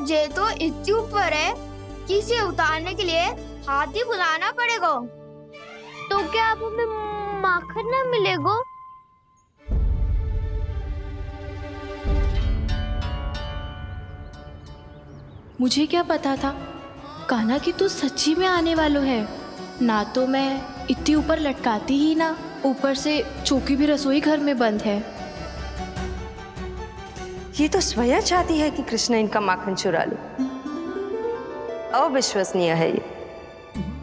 पर जे तो इतनी ऊपर है कि इसे उतारने के लिए हाथी बुलाना पड़ेगा। तो क्या अब हमें माखन ना मिलेगा? मुझे क्या पता था कान्हा कि तू सच्ची में आने वालो है। ना तो मैं इतनी ऊपर लटकाती ही ना, ऊपर से चौकी भी रसोई घर में बंद है। ये तो स्वयं चाहती है कि कृष्ण इनका माखन चुरा ले। अविश्वसनीय है ये।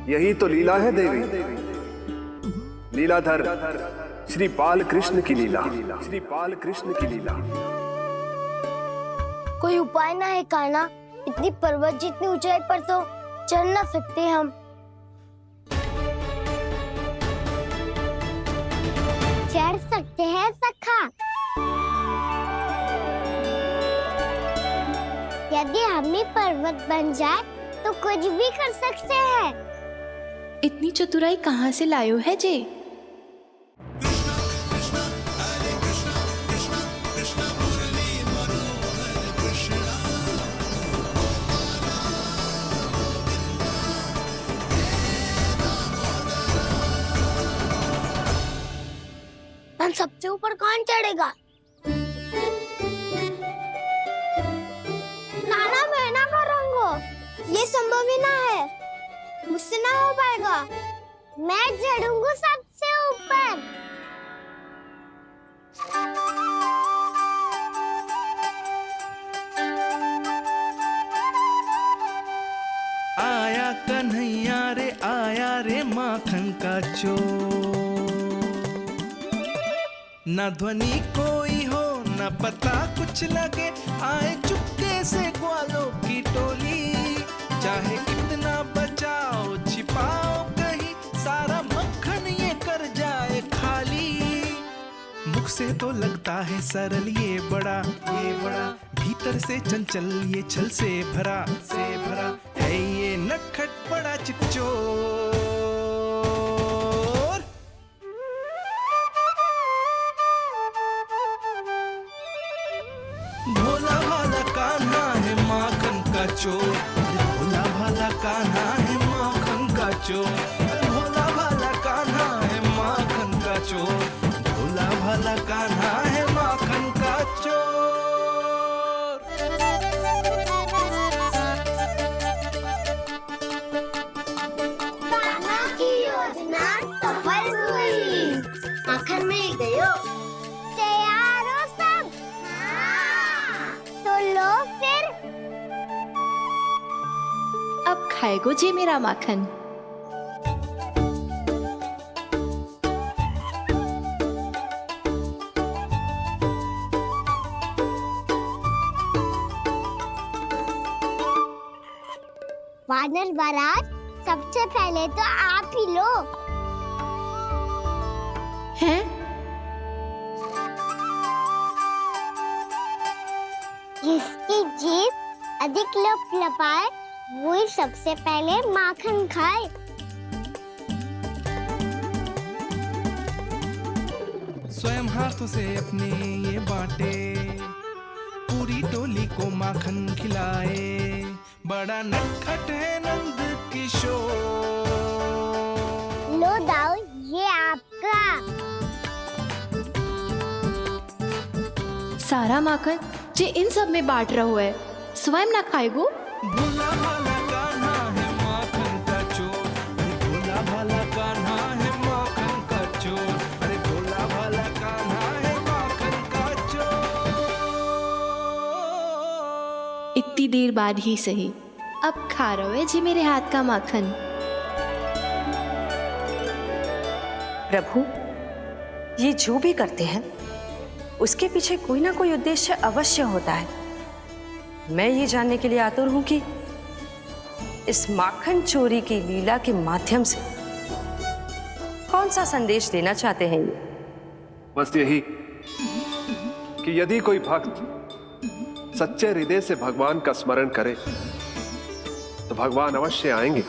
यही तो लीला है देवी, लीलाधर श्री बाल कृष्ण की लीला, श्री बाल कृष्ण की लीला। कोई उपाय ना है कान्हा? इतनी पर्वत जितनी ऊंचाई पर तो चढ़ ना सकते हम। चढ़ सकते हैं सखा। यदि हम ही पर्वत बन जाए तो कुछ भी कर सकते हैं। इतनी चतुराई कहाँ से लायो है जे? हम सबसे ऊपर कौन चढ़ेगा? नाना मैं ना करूँगा, ये संभव ही ना है, मुझसे ना हो पाएगा। मैं चढ़ूंगा सबसे ऊपर। आया कन्हैया रे आया रे माखन का चोर। न ध्वनि कोई हो न पता कुछ लगे, आए चुपके से ग्वालों की टोली। चाहे कितना बचाओ छिपाओ कहीं, सारा मक्खन ये कर जाए खाली। मुख से तो लगता है सरल ये बड़ा, भीतर से चंचल ये छल से भरा है ये नटखट बड़ा चिकचोर। भोला भाला कान्हा है माखन का चोर, भोला भाला कान्हा है माखन का चोर, भोला भाला कान्हा है माखन का चोर, भोला भाला कान्हा है माखन का चोर। कान्हा की योजना सफल हुई, माखन मिल गयो। तैयार हो सब? हाँ। तो लो फिर। अब खाएगो जे मेरा माखन। वानर महाराज, सबसे पहले तो आप ही लो। हैं? जिसकी जीभ अधिक लपलपाए वही सबसे पहले माखन खाए। स्वयं हाथों से अपने ये बांटे, पूरी टोली को माखन खिलाए। बड़ा नटखट है नंद किशोर। लो दाऊ, ये आपका। सारा माखन जे इन सब में बांट रहो है, स्वयं ना खाएगो। भोला भाला कान्हा है माखन का चोर, अरे भोला भाला कान्हा है माखन का चोर, अरे भोला भाला कान्हा है माखन का चोर। इतनी देर बाद ही सही, अब खा रहो है जी मेरे हाथ का माखन। प्रभु, ये जो भी करते हैं उसके पीछे कोई ना कोई उद्देश्य अवश्य होता है। मैं ये जानने के लिए आतुर हूं कि इस माखन चोरी की लीला के माध्यम से कौन सा संदेश देना चाहते हैं ये। बस यही कि यदि कोई भक्त सच्चे हृदय से भगवान का स्मरण करे तो भगवान अवश्य आएंगे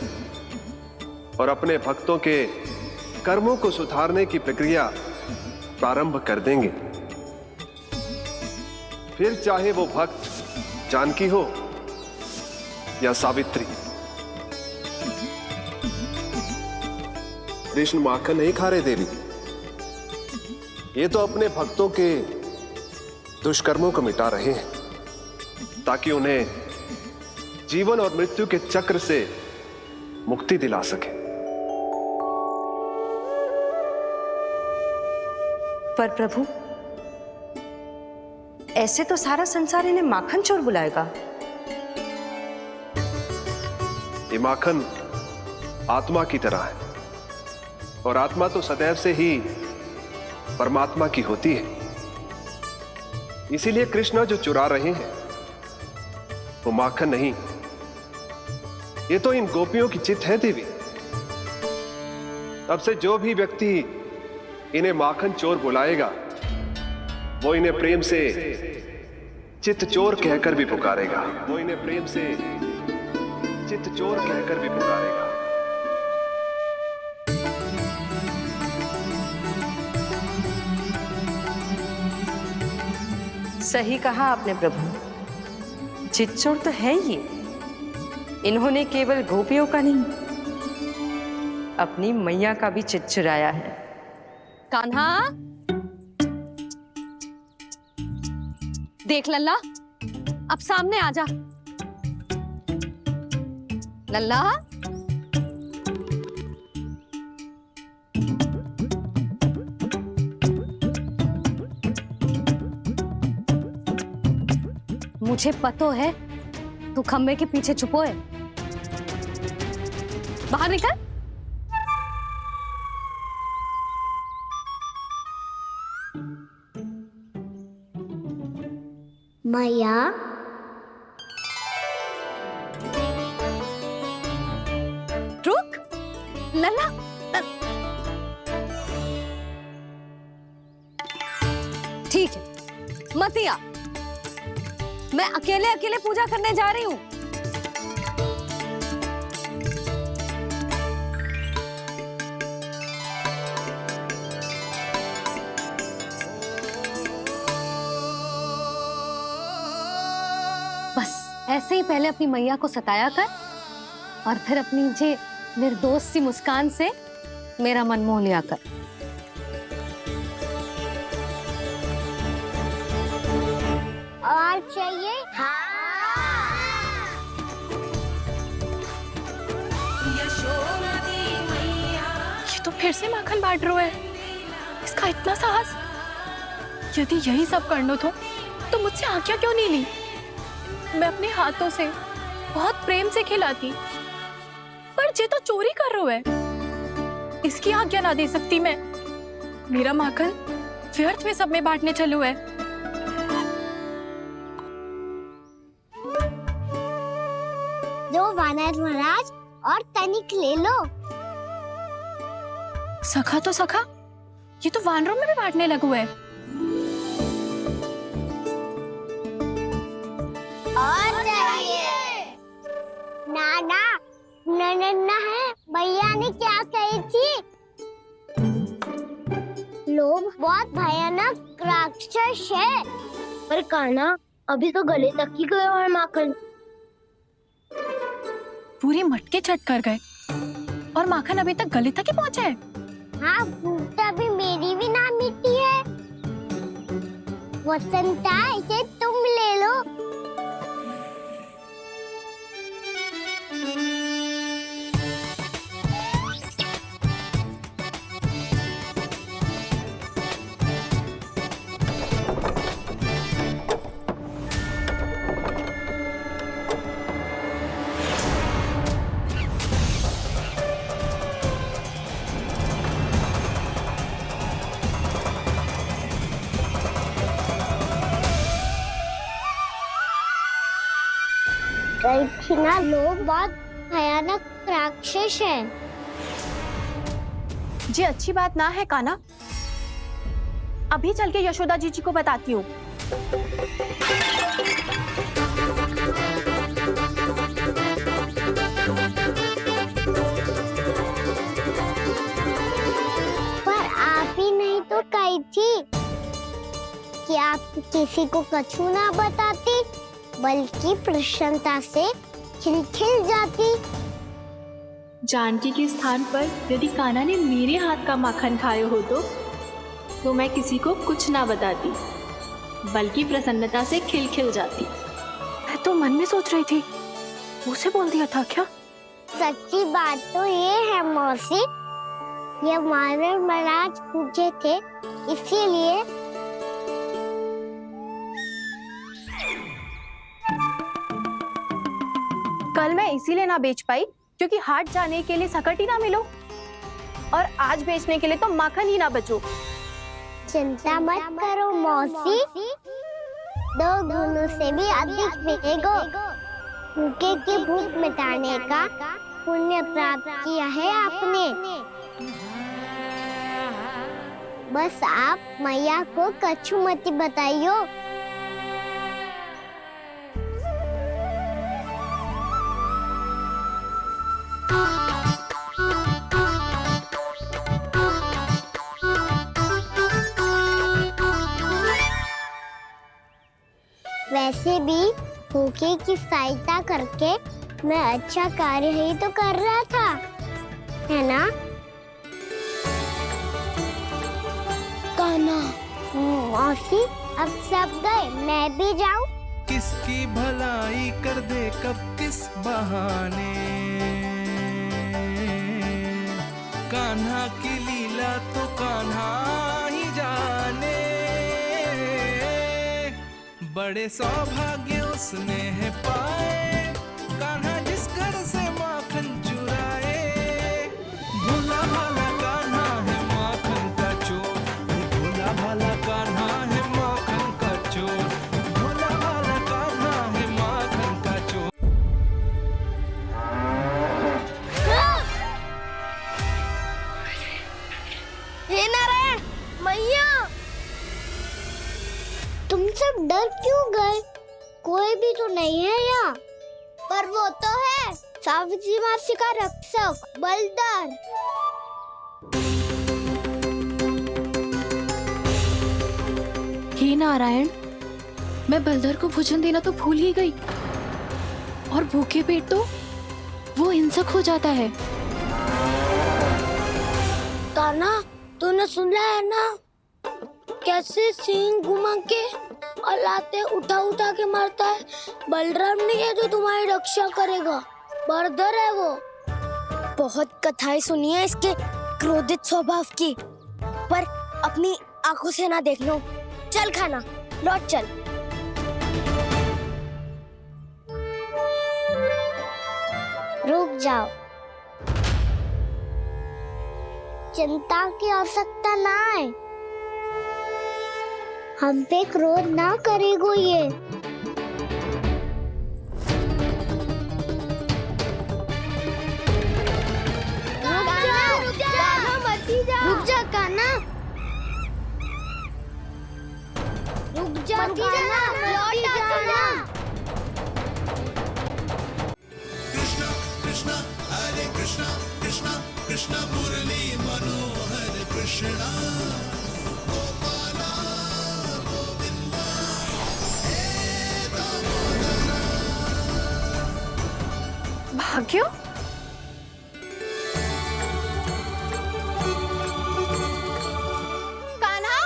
और अपने भक्तों के कर्मों को सुधारने की प्रक्रिया प्रारंभ कर देंगे। फिर चाहे वो भक्त जानकी हो या सावित्री। कृष्ण माखन नहीं खा रहे देवी, ये तो अपने भक्तों के दुष्कर्मों को मिटा रहे हैं ताकि उन्हें जीवन और मृत्यु के चक्र से मुक्ति दिला सके। पर प्रभु, ऐसे तो सारा संसार इन्हें माखन चोर बुलाएगा। ये माखन आत्मा की तरह है और आत्मा तो सदैव से ही परमात्मा की होती है। इसीलिए कृष्ण जो चुरा रहे हैं वो माखन नहीं, ये तो इन गोपियों की चित्त है देवी। अब से जो भी व्यक्ति इन्हें माखन चोर बुलाएगा वो इन्हें प्रेम से चित्त चोर कहकर भी पुकारेगा। वो इन्हें प्रेम से चित्त चोर कहकर भी पुकारेगा। सही कहा आपने प्रभु, चित्त चोर तो है ये। इन्होंने केवल गोपियों का नहीं, अपनी मैया का भी चित्त चुराया है। कान्हा, देख लल्ला, अब सामने आ जा। लल्ला, मुझे पतो है तू खम्बे के पीछे छुपो है। बाहर निकल। मैया, रुक लल्ला, ठीक है मत आ, मैं अकेले अकेले पूजा करने जा रही हूँ। बस ऐसे ही पहले अपनी मैया को सताया कर और फिर अपनी जे निर्दोष सी मुस्कान से मेरा मन मोह लिया कर। और चाहिए? ये तो फिर से माखन बांट रहा है। इसका इतना साहस। यदि यही सब करना तो मुझसे आज्ञा क्यों नहीं ली? मैं अपने हाथों से बहुत प्रेम से खिलाती, पर ये तो चोरी कर रहा है। इसकी आज्ञा ना दे सकती मैं। मेरा माखन व्यर्थ में सब में बांटने चलू है। दो वानर महाराज और तनिक ले लो। सखा तो सखा, ये तो वानरों में भी बांटने लगू है। और चाहिए? नाना, नन्ना है, भैया ने क्या कही थी? लोभ बहुत भयानक राक्षस है। पर कान्हा, अभी तो गले तक ही गया है माखन। पूरी मटके चट कर गए और माखन अभी तक गले तक ही पहुंचा है। हाँ, भूख तभी मेरी भी ना मिटी है। वसंता, इसे तुम ले लो। ना, लोग बहुत भयानक राक्षस हैं। जी अच्छी बात ना है कान्हा। अभी चल के यशोदा जी को बताती हूँ। पर आप ही नहीं तो कही थी कि आप किसी को कछु ना बताती, बल्कि प्रसन्नता से खिलखिल जाती। जानकी के स्थान पर यदि कान्हा ने मेरे हाथ का माखन खाया हो तो मैं किसी को कुछ ना बताती, बल्कि प्रसन्नता से खिलखिल जाती। मैं तो मन में सोच रही थी, उसे बोल दिया था क्या? सच्ची बात तो ये है मौसी, ये हमारे महाराज पूछे थे, इसीलिए। कल मैं इसीलिए ना बेच पाई क्योंकि हाट जाने के लिए सकट ही ना मिलो, और आज बेचने के लिए तो माखन ही ना बचो। चिंता मत करो मौसी, 2 गुनों से भी अधिक मिलेगा। भूखे की भूख मिटाने का पुण्य प्राप्त किया है आपने। बस आप मैया को कछुमती बताइयो। वैसे भी भूखे की सहायता करके मैं अच्छा कार्य ही तो कर रहा था, है ना? कान्हा, मौसी अब सब गए, मैं भी जाऊं? किसकी भलाई कर दे कब किस बहाने, कान्हा की लीला तो कान्हा ही जाने। बड़े सौभाग्य उसने है पाए, कान्हा जिस घर से माखन चुराए। भोला भाला कान्हा है माखन का चोर, भोला भाला कान्हा है माखन का चोर, भोला भाला कान्हा है माखन का चोर। हे नारायण, मैया, तुम सब डर क्यों गए? कोई भी तो नहीं है यहाँ। पर वो तो है, सावित्री मासी का रक्षक बलदार। हे नारायण, मैं बलदर को भोजन देना तो भूल ही गई, और भूखे पेट तो वो हिंसक हो जाता है। कान्हा, तूने सुना है ना कैसे सींग घुमा के और लाते उठा उठा के मारता है? बलराम नहीं है जो तुम्हारी रक्षा करेगा, बर्दर है वो। बहुत कथाएं सुनी है इसके क्रोधित स्वभाव की, पर अपनी आंखों से ना देख लो। चल खाना, लौट चल। रुक जाओ, चिंता की आवश्यकता ना है। हम पे क्रोध ना करेगो ये। रुक जा कान्हा, रुक जा कान्हा, लौट जाना। भाग्य, कान्हा,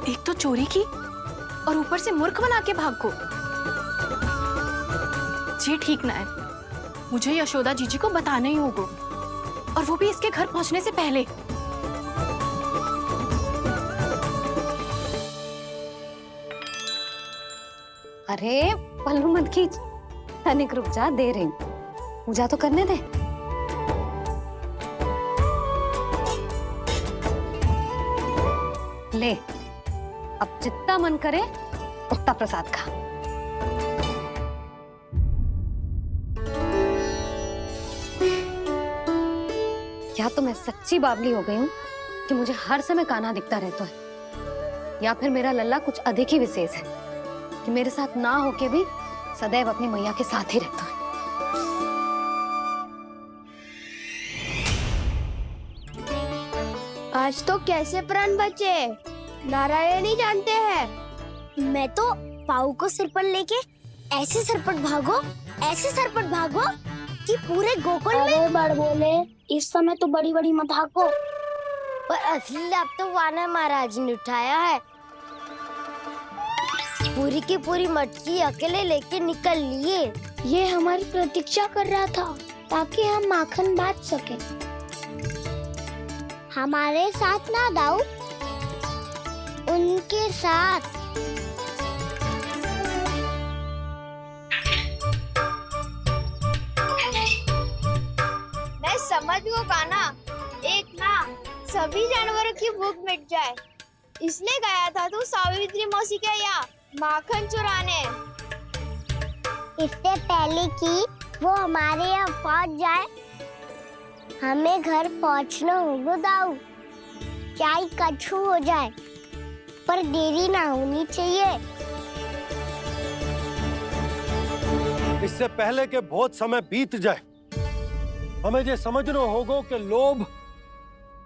एक तो चोरी की और ऊपर से मूर्ख बना के भाग को। ये ठीक ना है, मुझे यशोदा जीजी को बताना ही होगा, और वो भी इसके घर पहुंचने से पहले। अरे पल्लू मत खींच, तनिक रुक जा, दे रही हूँ, पूजा तो करने दे। ले, अब जितना मन करे उतना प्रसाद खा। या तो मैं सच्ची बावली हो गई हूँ कि मुझे हर समय कान्हा दिखता रहता है, या फिर मेरा लल्ला कुछ अधिक ही विशेष है कि मेरे साथ ना होके भी सदैव अपनी मैया के साथ ही रहता है। आज तो कैसे प्राण बचे नारायण ही जानते हैं। मैं तो पाऊ को सिर पर लेके ऐसे सरपट भागो, ऐसे सरपट भागो कि पूरे गोकुल में बड़ बोले। इस समय तो बड़ी बड़ी मत भागो, पर असली लाभ तो वानर महाराज ने उठाया है। पूरी की पूरी मटकी अकेले लेके निकल लिए। ये हमारी प्रतीक्षा कर रहा था ताकि हम माखन बांट सके। हमारे साथ ना दाऊ, उनके साथ। मैं समझ गो कान्हा, एक ना सभी जानवरों की भूख मिट जाए, इसलिए गया था तू सावित्री मौसी के यहाँ माखन चुराने। इससे पहले कि वो हमारे यहाँ पहुँच जाए, हमें घर पहुँचना होगा दाऊ। चाहे कछु हो जाए, पर देरी ना होनी चाहिए। इससे पहले कि बहुत समय बीत जाए, हमें ये समझना होगा कि लोभ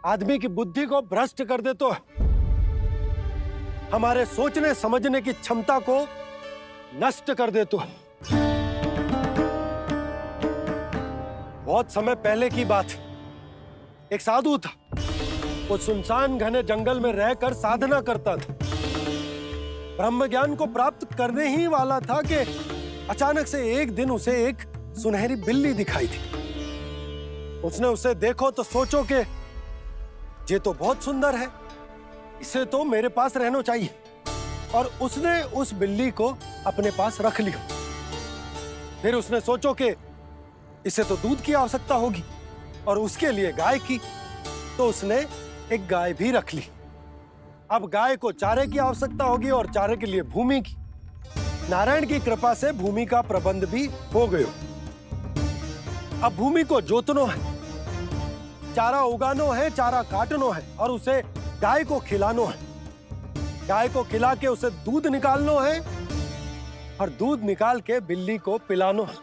आदमी की बुद्धि को भ्रष्ट कर देता है, हमारे सोचने समझने की क्षमता को नष्ट कर देता है। बहुत समय पहले की बात, एक साधु था। वो सुनसान घने जंगल में रहकर साधना करता था। ब्रह्म ज्ञान को प्राप्त करने ही वाला था कि अचानक से एक दिन उसे एक सुनहरी बिल्ली दिखाई थी। उसने उसे देखो तो सोचो कि ये तो बहुत सुंदर है, इसे तो मेरे पास रहना चाहिए, और उसने उस बिल्ली को अपने पास रख लिया। फिर उसने सोचो कि इसे तो दूध की आवश्यकता होगी और उसके लिए गाय की, तो उसने एक गाय भी रख ली। अब गाय को चारे की आवश्यकता होगी और चारे के लिए भूमि की। नारायण की कृपा से भूमि का प्रबंध भी हो गया। अब भूमि को जोतना है, चारा उगानो है, चारा काटनो है और उसे गाय को खिलानो है। गाय को खिला के उसे दूध निकालनो है और दूध निकाल के बिल्ली को पिलानो है।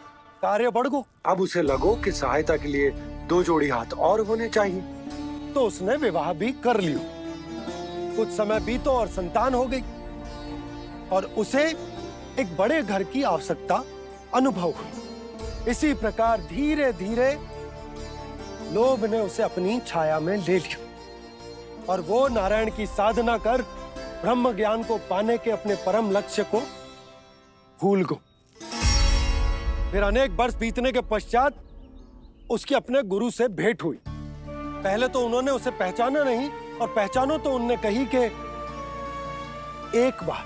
कार्य बढ़ गो। अब उसे लगो कि सहायता के लिए 2 जोड़ी हाथ और होने चाहिए, तो उसने विवाह भी कर लियो। कुछ समय बीतो और संतान हो गई और उसे एक बड़े घर की आवश्यकता अनुभव हुई। इसी प्रकार धीरे धीरे लोभ ने उसे अपनी छाया में ले लिया और वो नारायण की साधना कर ब्रह्म ज्ञान को पाने के अपने परम लक्ष्य को भूल गो। फिर अनेक वर्ष बीतने के पश्चात उसकी अपने गुरु से भेंट हुई। पहले तो उन्होंने उसे पहचाना नहीं, और पहचानो तो उनने कही कि एक बार,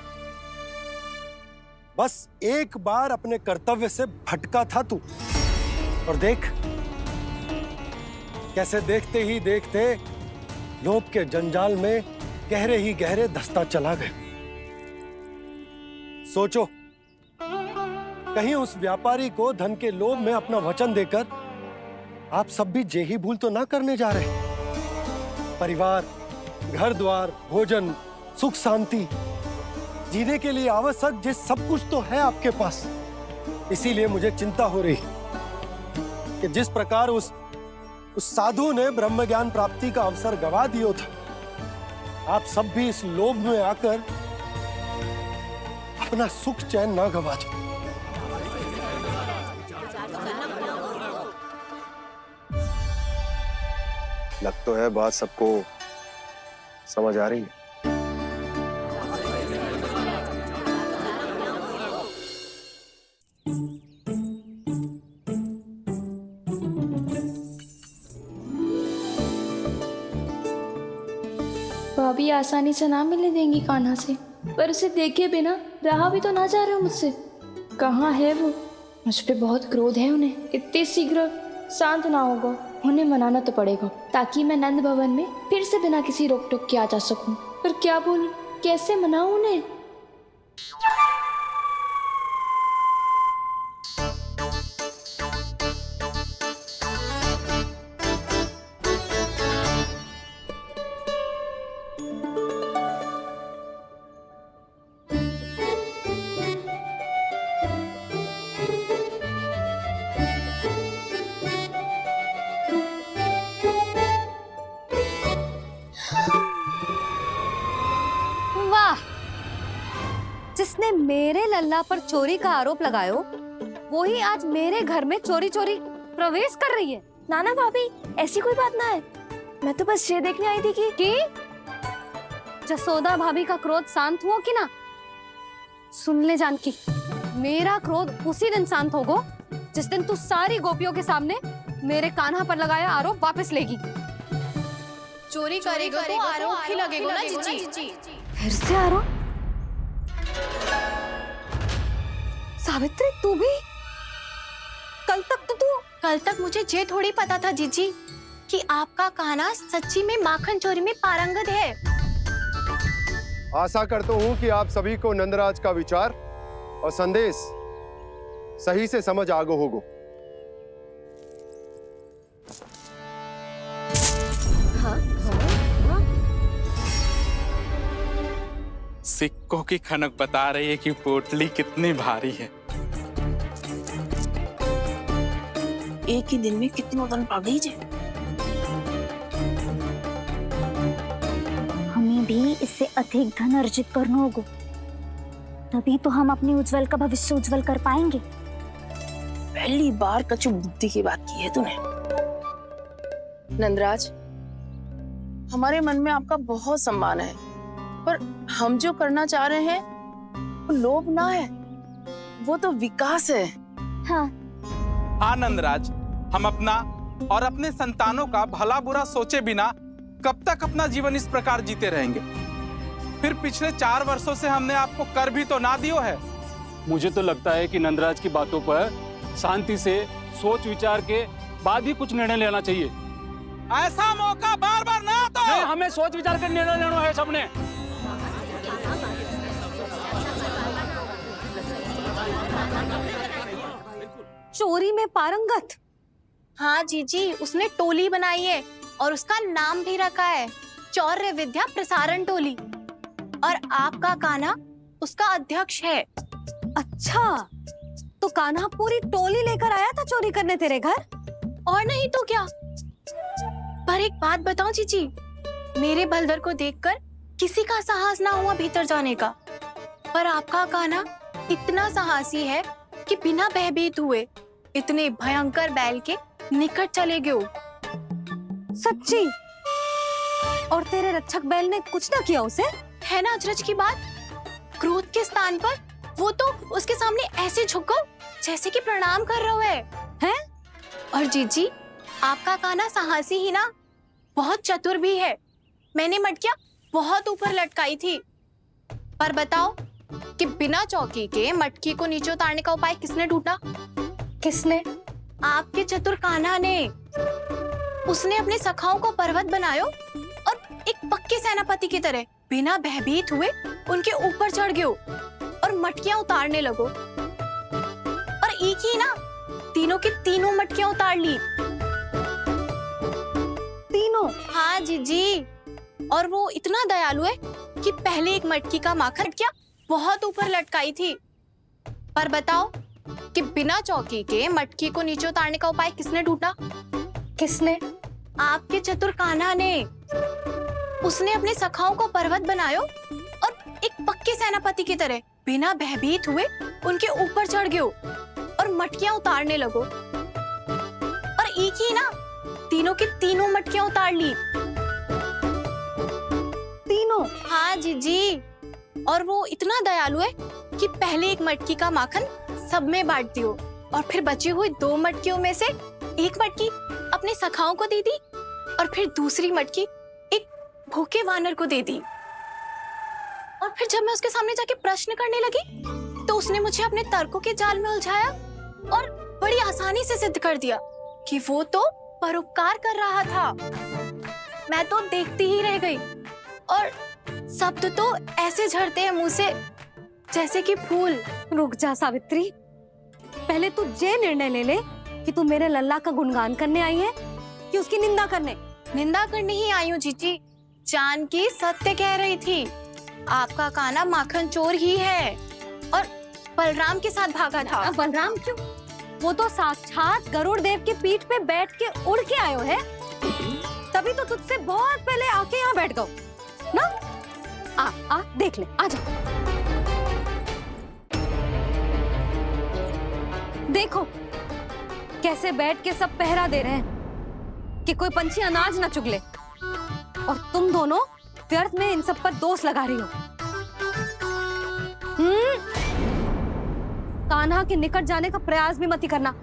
बस एक बार अपने कर्तव्य से भटका था तू, और देख कैसे देखते ही देखते लोभ के जंजाल में गहरे ही गहरे धंसता चला गया। सोचो, कहीं उस व्यापारी को धन के लोभ में अपना वचन देकर आप सब भी जे ही भूल तो ना करने जा रहे। परिवार, घर द्वार, भोजन, सुख शांति, जीने के लिए आवश्यक जिस सब कुछ तो है आपके पास। इसीलिए मुझे चिंता हो रही कि जिस प्रकार उस साधु ने ब्रह्म ज्ञान प्राप्ति का अवसर गवा दिया था, आप सब भी इस लोभ में आकर अपना सुख चैन ना गवा दो। लग तो है बात सबको समझ आ रही है। भाभी आसानी से ना मिलने देंगी कान्हा से, पर उसे देखे बिना रहा भी तो ना जा रहा मुझसे। कहाँ है वो? मुझ पे बहुत क्रोध है उन्हें। इतने शीघ्र शांत ना होगा, उन्हें मनाना तो पड़ेगा ताकि मैं नंद भवन में फिर से बिना किसी रोक टोक के आ जा सकूं। पर क्या बोलूं, कैसे मनाऊं उन्हें? जिसने मेरे लल्ला पर चोरी का आरोप लगायो, वो ही आज मेरे घर में चोरी चोरी प्रवेश कर रही है। नाना भाभी, ऐसी कोई बात ना है, मैं तो बस ये देखने आई थी कि जसोदा भाभी का क्रोध शांत हुआ कि ना? सुन ले जानकी, मेरा क्रोध उसी दिन शांत होगा जिस दिन तू सारी गोपियों के सामने मेरे कान्हा पर लगाया आरोप वापस लेगी। चोरी करेगा तो आरोप ही लगेगा ना जीजी। फिर से आरोप? सावित्री, तू भी? कल तक मुझे ये थोड़ी पता था जीजी कि आपका कान्हा सच्ची में माखन चोरी में पारंगत है। आशा करता हूँ कि आप सभी को नंदराज का विचार और संदेश सही से समझ आ गो होगो। सिक्कों की खनक बता रही है कि पोटली कितनी भारी है। एक ही दिन में कितनों धन पा गई जे। हमें भी इससे अधिक धन अर्जित करना होगा, तभी तो हम अपने उज्जवल का भविष्य उज्जवल कर पाएंगे। पहली बार कछु बुद्धि की बात की है तूने। नंदराज, हमारे मन में आपका बहुत सम्मान है, पर हम जो करना चाह रहे हैं वो लोभ ना है, वो तो विकास है। हाँ नंदराज, हम अपना और अपने संतानों का भला बुरा सोचे बिना कब तक अपना जीवन इस प्रकार जीते रहेंगे? फिर पिछले 4 वर्षों से हमने आपको कर भी तो ना दियो है। मुझे तो लगता है कि नंदराज की बातों पर शांति से सोच विचार के बाद ही कुछ निर्णय लेना चाहिए। ऐसा मौका बार बार ना तो नहीं, हमें सोच विचार कर निर्णय लेना है सबने। चोरी में पारंगत? हाँ जीजी, उसने टोली बनाई है और उसका नाम भी रखा है चौर्य विद्या प्रसारण टोली, और आपका कान्हा उसका अध्यक्ष है। अच्छा, तो कान्हा पूरी टोली लेकर आया था चोरी करने तेरे घर? और नहीं तो क्या। पर एक बात बताऊं जीजी, मेरे बलदर को देखकर किसी का साहस ना हुआ भीतर जाने का, पर आपका कान्हा इतना साहसी है कि बिना भयभीत हुए इतने भयंकर बैल के निकट चले गए। सच्ची? और तेरे रक्षक बैल ने कुछ ना किया उसे? है ना अचरज की बात। क्रोध के स्थान पर वो तो उसके सामने ऐसे झुको जैसे कि प्रणाम कर रहा है। और जीजी, आपका कान्हा साहसी ही ना, बहुत चतुर भी है। मैंने मटकियां बहुत ऊपर लटकाई थी, पर बताओ कि बिना चौकी के मटकी को नीचे उतारने का उपाय किसने ढूंढा? किसने? आपके चतुर कान्हा ने। उसने अपने सखाओं को पर्वत बनायो और एक पक्के सेनापति की तरह बिना भयभीत हुए उनके ऊपर चढ़ गयो और मटकियां उतारने लगो, और एक ही ना, तीनों की तीनों मटकियां उतार ली। तीनों? हाँ जीजी, और वो इतना दयालु है कि पहले एक मटकी का माखन क्या बहुत ऊपर लटकाई थी, पर बताओ कि बिना चौकी के मटकी को नीचे उतारने का उपाय किसने ढूंढा? किसने? आपके चतुर कान्हा ने। उसने अपने सखाओं को पर्वत बनायो और एक पक्के सेनापति की तरह बिना भयभीत हुए उनके ऊपर चढ़ गयो और मटकियां उतारने लगो, और एक ही ना, तीनों की तीनों मटकियां उतार ली। तीनों? हाँ जीजी, और वो इतना दयालु है कि पहले एक मटकी का माखन सब में बांट दियो, और फिर बची हुई 2 मटकियों में से एक मटकी अपने सखाओं को दे दी, और फिर दूसरी मटकी एक भूखे वानर को दे दी। और फिर जब मैं उसके सामने जाके प्रश्न करने लगी तो उसने मुझे अपने तर्कों के जाल में उलझाया और बड़ी आसानी से सिद्ध कर दिया कि वो तो परोपकार कर रहा था। मैं तो देखती ही रह गई, और शब्द तो ऐसे झड़ते हैं मुंह से जैसे कि फूल। रुक जा सावित्री, पहले तू ये निर्णय ले ले कि तू मेरे लल्ला का गुणगान करने आई है कि उसकी निंदा करने? निंदा करने ही आई हूँ जीजी। जानकी सत्य कह रही थी, आपका कान्हा माखन चोर ही है और बलराम के साथ भागा था। बलराम क्यों? वो तो साक्षात गरुड़ देव की पीठ पे बैठ के उड़ के आयो है, तभी तो तुझसे बहुत पहले आके यहाँ बैठ गओ ना। आ देख ले, आ जा। देखो कैसे बैठ के सब पहरा दे रहे हैं कि कोई पंछी अनाज ना चुगले, और तुम दोनों व्यर्थ में इन सब पर दोष लगा रही हो। कान्हा के निकट जाने का प्रयास भी मत करना।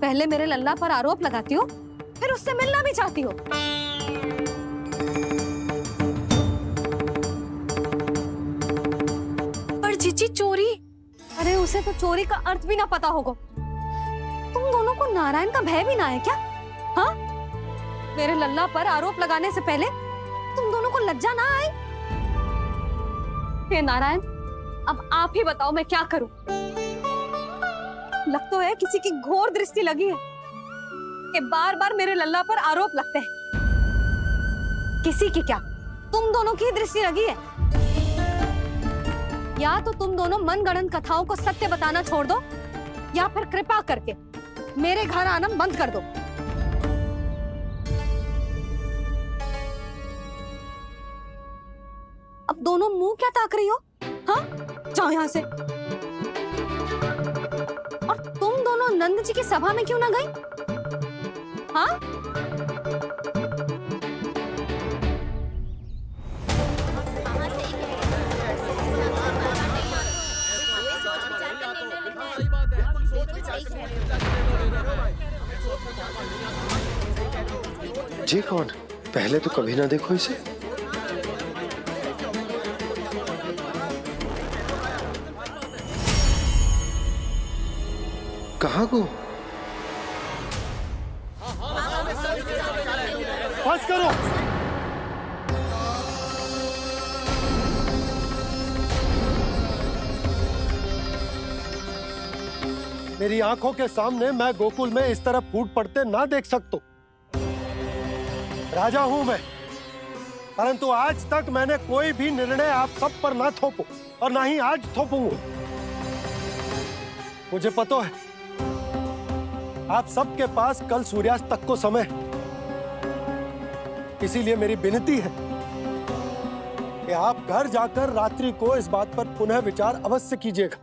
पहले मेरे लल्ला पर आरोप लगाती हो, फिर उससे मिलना भी चाहती हो। पर जीजी चोरी, अरे उसे तो चोरी का अर्थ भी ना पता होगा। तुम दोनों को नारायण का भय भी ना है क्या? हाँ, मेरे लल्ला पर आरोप लगाने से पहले तुम दोनों को लज्जा ना आए? हे नारायण, अब आप ही बताओ मैं क्या करूं। लग तो है किसी की घोर दृष्टि लगी है कि बार बार मेरे लल्ला पर आरोप लगते हैं। किसी की क्या, तुम दोनों की दृष्टि लगी है। या तो तुम दोनों मनगढ़ंत कथाओं को सत्य बताना छोड़ दो, या फिर कृपा करके मेरे घर आना बंद कर दो। अब दोनों मुंह क्या ताक रही हो? हाँ, जाओ यहां से। और तुम दोनों नंद जी की सभा में क्यों ना गई? हाँ, जी कौन? पहले तो कभी ना देखो इसे। कहाँ को? बस करो। मेरी आंखों के सामने मैं गोकुल में इस तरह फूट पड़ते ना देख सकता। राजा हूं मैं, परंतु आज तक मैंने कोई भी निर्णय आप सब पर ना थोपो, और ना ही आज थोपूंगा। मुझे पता है आप सबके पास कल सूर्यास्त तक को समय है, इसीलिए मेरी विनती है कि आप घर जाकर रात्रि को इस बात पर पुनः विचार अवश्य कीजिएगा।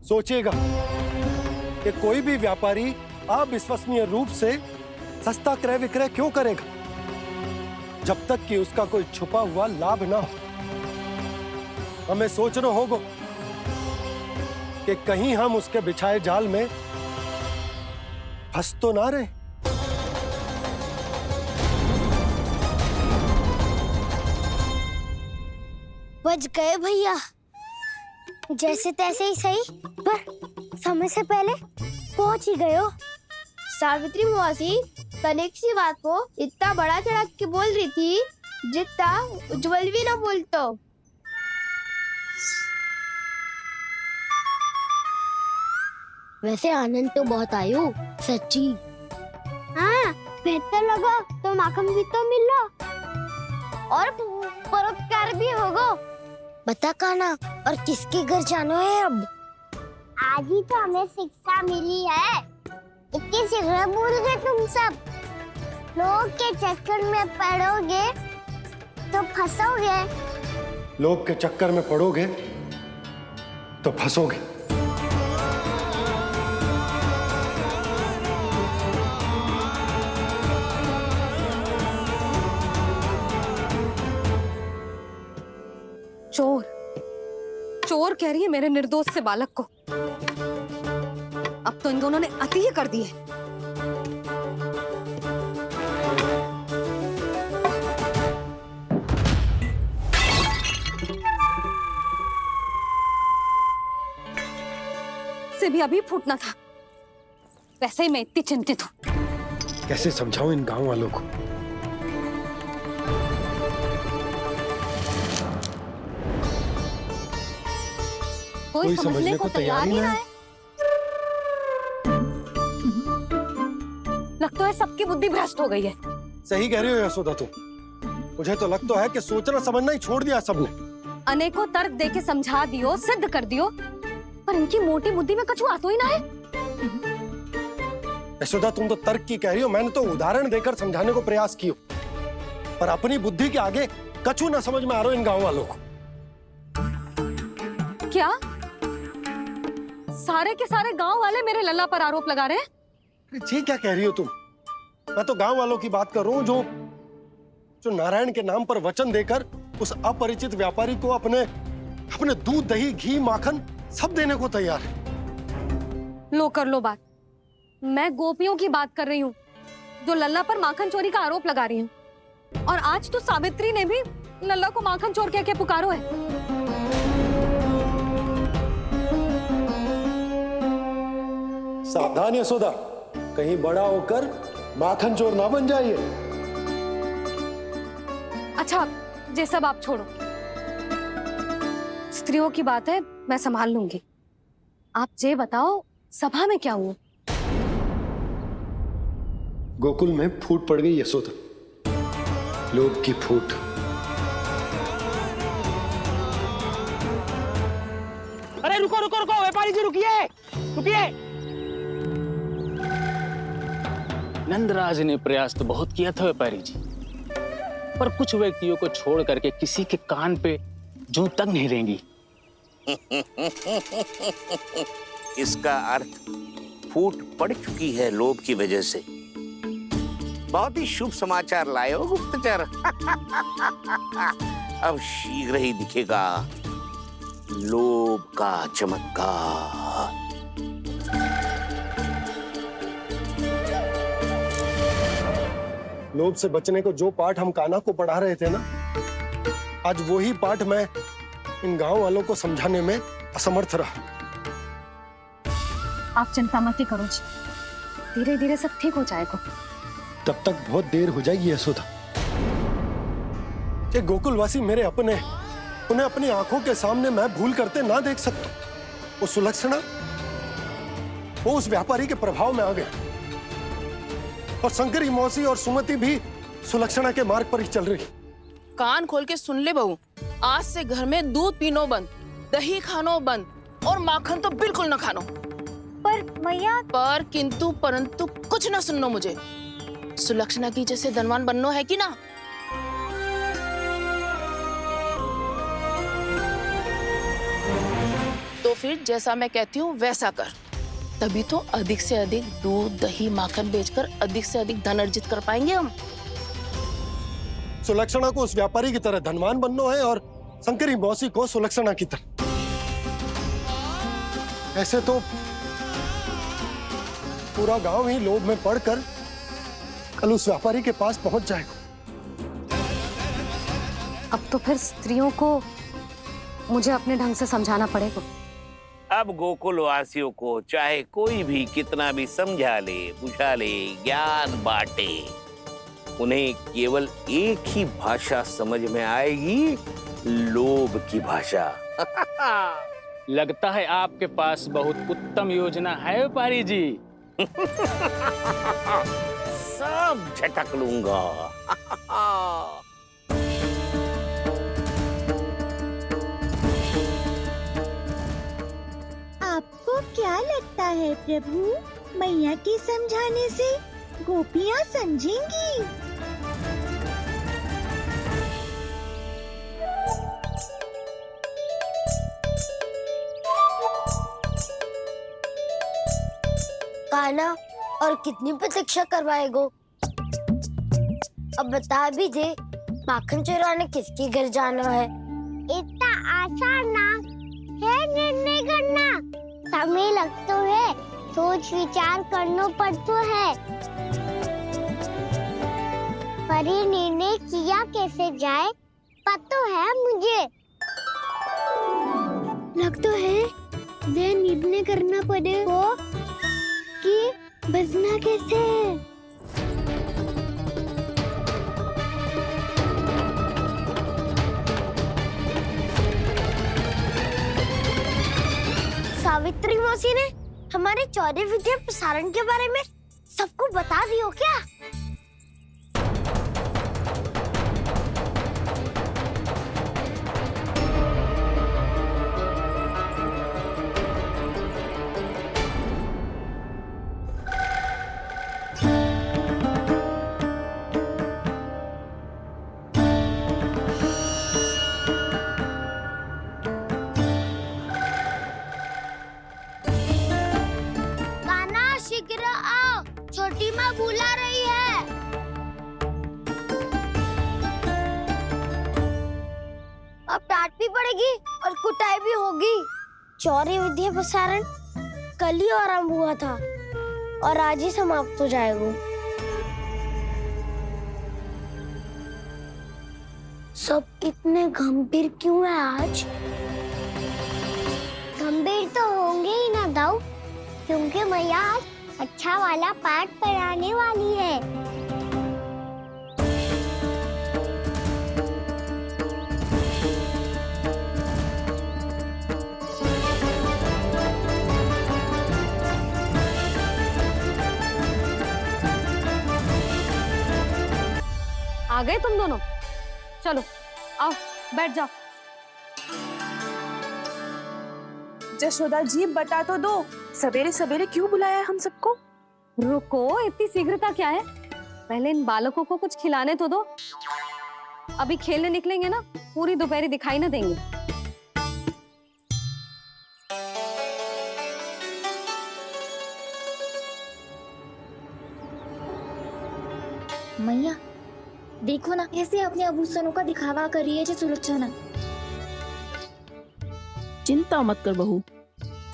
सोचिएगा कि कोई भी व्यापारी अविश्वसनीय रूप से सस्ता क्रय विक्रय क्यों करेगा, जब तक कि उसका कोई छुपा हुआ लाभ ना हो। हमें सोचना होगा कि कहीं हम उसके बिछाए जाल में फंस तो ना रहे। बच गए भैया, जैसे तैसे ही सही, पर समय से पहले पहुंच ही गए हो। सावित्री मौसी तनिक सी बात को इतना बड़ा चढ़ा के बोल रही थी जितना उज्जवल भी ना बोलतो। वैसे आनंद तो बहुत आयो, सच्ची। हाँ, बेहतर लगा तो माखन भी तो मिला और परोपकार भी होगा। बता कान्हा, और किसके घर जाना है अब? आज ही तो हमें शिक्षा मिली है। इतनी शीघ्र भूल गए तुम सब। लोग के चक्कर में पड़ोगे तो फंसोगे। लोग के चक्कर में पड़ोगे तो फंसोगे। चोर, चोर कह रही है मेरे निर्दोष से बालक को। अब तो इन दोनों ने अति ही कर दी है। से भी अभी फूटना था। वैसे ही मैं इतनी चिंतित हूं। कैसे समझाऊं इन गांव वालों को? कोई समझने को तैयार ही ना है। लगता है सबकी बुद्धि भ्रष्ट हो गई है। सही कह रही हो यशोदा तुम। मुझे तो लगता है कि सोचना समझना ही छोड़ दिया सबने। अनेकों तर्क देके समझा दियो, सिद्ध कर दियो, पर इनकी मोटी बुद्धि में कछु आता ही ना है। यशोदा तुम तो तर्क की कह रही हो, मैंने तो उदाहरण देकर समझाने को प्रयास किया, पर अपनी बुद्धि के आगे कछु ना समझ में आ रहा इन गांव वालों को। क्या सारे के सारे गांव वाले मेरे लल्ला पर आरोप लगा रहे हैं। ये क्या कह रही हो तुम? मैं तो गांव वालों की बात कर रहा हूँ जो नारायण के नाम पर वचन देकर उस अपरिचित व्यापारी को अपने दूध, दही, घी, माखन सब देने को तैयार है। लो कर लो बात। मैं गोपियों की बात कर रही हूँ जो लल्ला पर माखन चोरी का आरोप लगा रही हूँ। और आज तो सावित्री ने भी लल्ला को माखन चोर कह के पुकारो है। सावधान यशोदा, कहीं बड़ा होकर माखन चोर ना बन जाइए। अच्छा, ये सब आप छोड़ो, स्त्रियों की बात है, मैं संभाल लूंगी। आप ये बताओ सभा में क्या हुआ? गोकुल में फूट पड़ गई यशोदा, लोभ की फूट। अरे रुको रुको रुको, व्यापारी जी रुकिए रुकिए। नंदराज ने प्रयास तो बहुत किया था व्यापारी जी, पर कुछ व्यक्तियों को छोड़ करके किसी के कान पे जूं तक नहीं रेंगी। इसका अर्थ फूट पड़ चुकी है लोभ की वजह से। बहुत ही शुभ समाचार लाए हो गुप्तचर। अब शीघ्र ही दिखेगा लोभ का चमत्कार। लोभ से बचने को जो पाठ हम कान्हा को पढ़ा रहे थे ना, आज वही पाठ मैं इन गांव वालों को समझाने में असमर्थ रहा। आप चिंता मत करो जी, धीरे धीरे सब ठीक हो जाएगा। तब तक बहुत देर हो जाएगी यशोदा। ये गोकुलवासी मेरे अपने, उन्हें अपनी आंखों के सामने मैं भूल करते ना देख सकता। वो सुलक्षणा, वो उस व्यापारी के प्रभाव में आ गए, और शंकरी मौसी और सुमति भी सुलक्षणा के मार्ग पर ही चल रही। कान खोल के सुन ले बहू, आज से घर में दूध पीनो बंद, दही खानो बंद और माखन तो बिल्कुल न खानो। पर मैया, पर किंतु परंतु कुछ ना सुननो मुझे। सुलक्षणा की जैसे धनवान बननो है कि ना? तो फिर जैसा मैं कहती हूँ वैसा कर, तभी तो अधिक से अधिक दूध, दही, माखन बेचकर अधिक से अधिक धन अर्जित कर पाएंगे हम। सुलक्षणा को उस व्यापारी की तरह धनवान बनना है और शंकरी मौसी को सुलक्षणा की तरह। ऐसे तो पूरा गांव ही लोभ में पड़कर कल उस व्यापारी के पास पहुंच जाएगा। अब तो फिर स्त्रियों को मुझे अपने ढंग से समझाना पड़ेगा। अब गोकुल वासियों को चाहे कोई भी कितना भी समझा ले, बुझा ले, ज्ञान बांटे, उन्हें केवल एक ही भाषा समझ में आएगी, लोभ की भाषा। लगता है आपके पास बहुत उत्तम योजना है व्यापारी जी। सब झटक लूंगा। आपको क्या लगता है प्रभु, मैया के समझाने से गोपियाँ समझेंगी? कान्हा, और कितनी प्रतीक्षा करवाएगो? अब बता भी दे, माखन चुराने किसके घर जाना है? इतना आसान ना है निर्णय करना, समय लगता है, सोच विचार करना पड़ता है। पर ये निर्णय किया कैसे जाए पता है मुझे। लगता है ये निर्णय करना पड़ेगा कि बचना कैसे है। सावित्री मौसी ने हमारे चौदह विद्या प्रसारण के बारे में सबको बता दियो क्या? पड़ेगी और कुटाई भी होगी। चौरी विद्या प्रसारण कल ही आरंभ हुआ था और आज ही समाप्त हो जाएगा। सब इतने गंभीर क्यों है आज? गंभीर तो होंगे ही ना दाऊ, क्योंकि मैया आज अच्छा वाला पाठ पढ़ाने वाली है। आ गए तुम दोनों? चलो आओ बैठ जाओ। जशोदा जी बता तो दो, सवेरे सवेरे क्यों बुलाया है हम सबको? रुको, इतनी शीघ्रता क्या है? पहले इन बालकों को कुछ खिलाने तो दो। अभी खेलने निकलेंगे ना, पूरी दोपहरी दिखाई ना देंगे। मैया देखो ना, कैसे अपने आभूषणों का दिखावा कर रही है जी सुलोचना। चिंता मत कर बहू,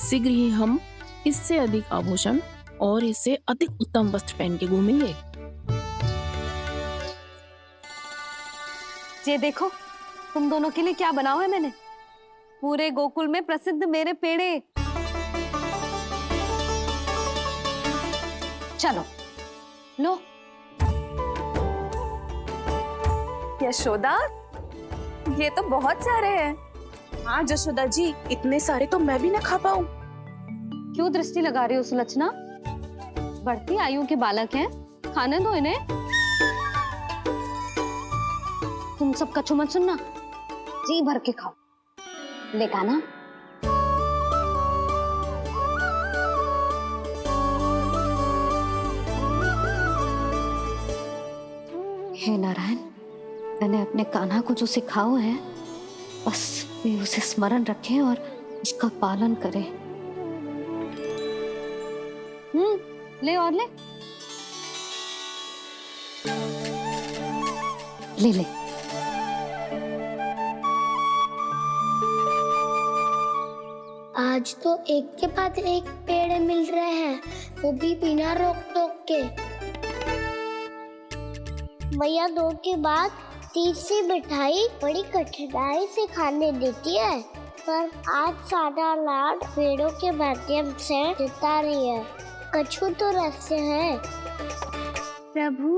शीघ्र ही हम इससे अधिक आभूषण और इससे अधिक उत्तम वस्त्र पहन के घूमेंगे। ये देखो तुम दोनों के लिए क्या बनाओ है मैंने। पूरे गोकुल में प्रसिद्ध मेरे पेड़े। चलो लो। यशोदा, ये तो बहुत सारे हैं। हाँ जशोदा जी, इतने सारे तो मैं भी ना खा पाऊं। क्यों दृष्टि लगा रही हो सुलक्षणा? बढ़ती आयु के बालक हैं, खाने दो इन्हें। तुम सब कछु मत सुनना, जी भर के खाओ। देखा ना? हे नारायण, मैंने अपने कान्हा को जो सिखाओ है, बस वे उसे स्मरण रखें और उसका पालन करें। ले और ले ले ले। आज तो एक के बाद एक पेड़ मिल रहे हैं, वो भी बिना रोक टोक के। मैया दो के बाद तीसरी मिठाई बड़ी कठिनाई से खाने देती है, पर आज सादा लाड पेड़ों के माध्यम से जिता रही है। कछु तो रहस्य है। प्रभु,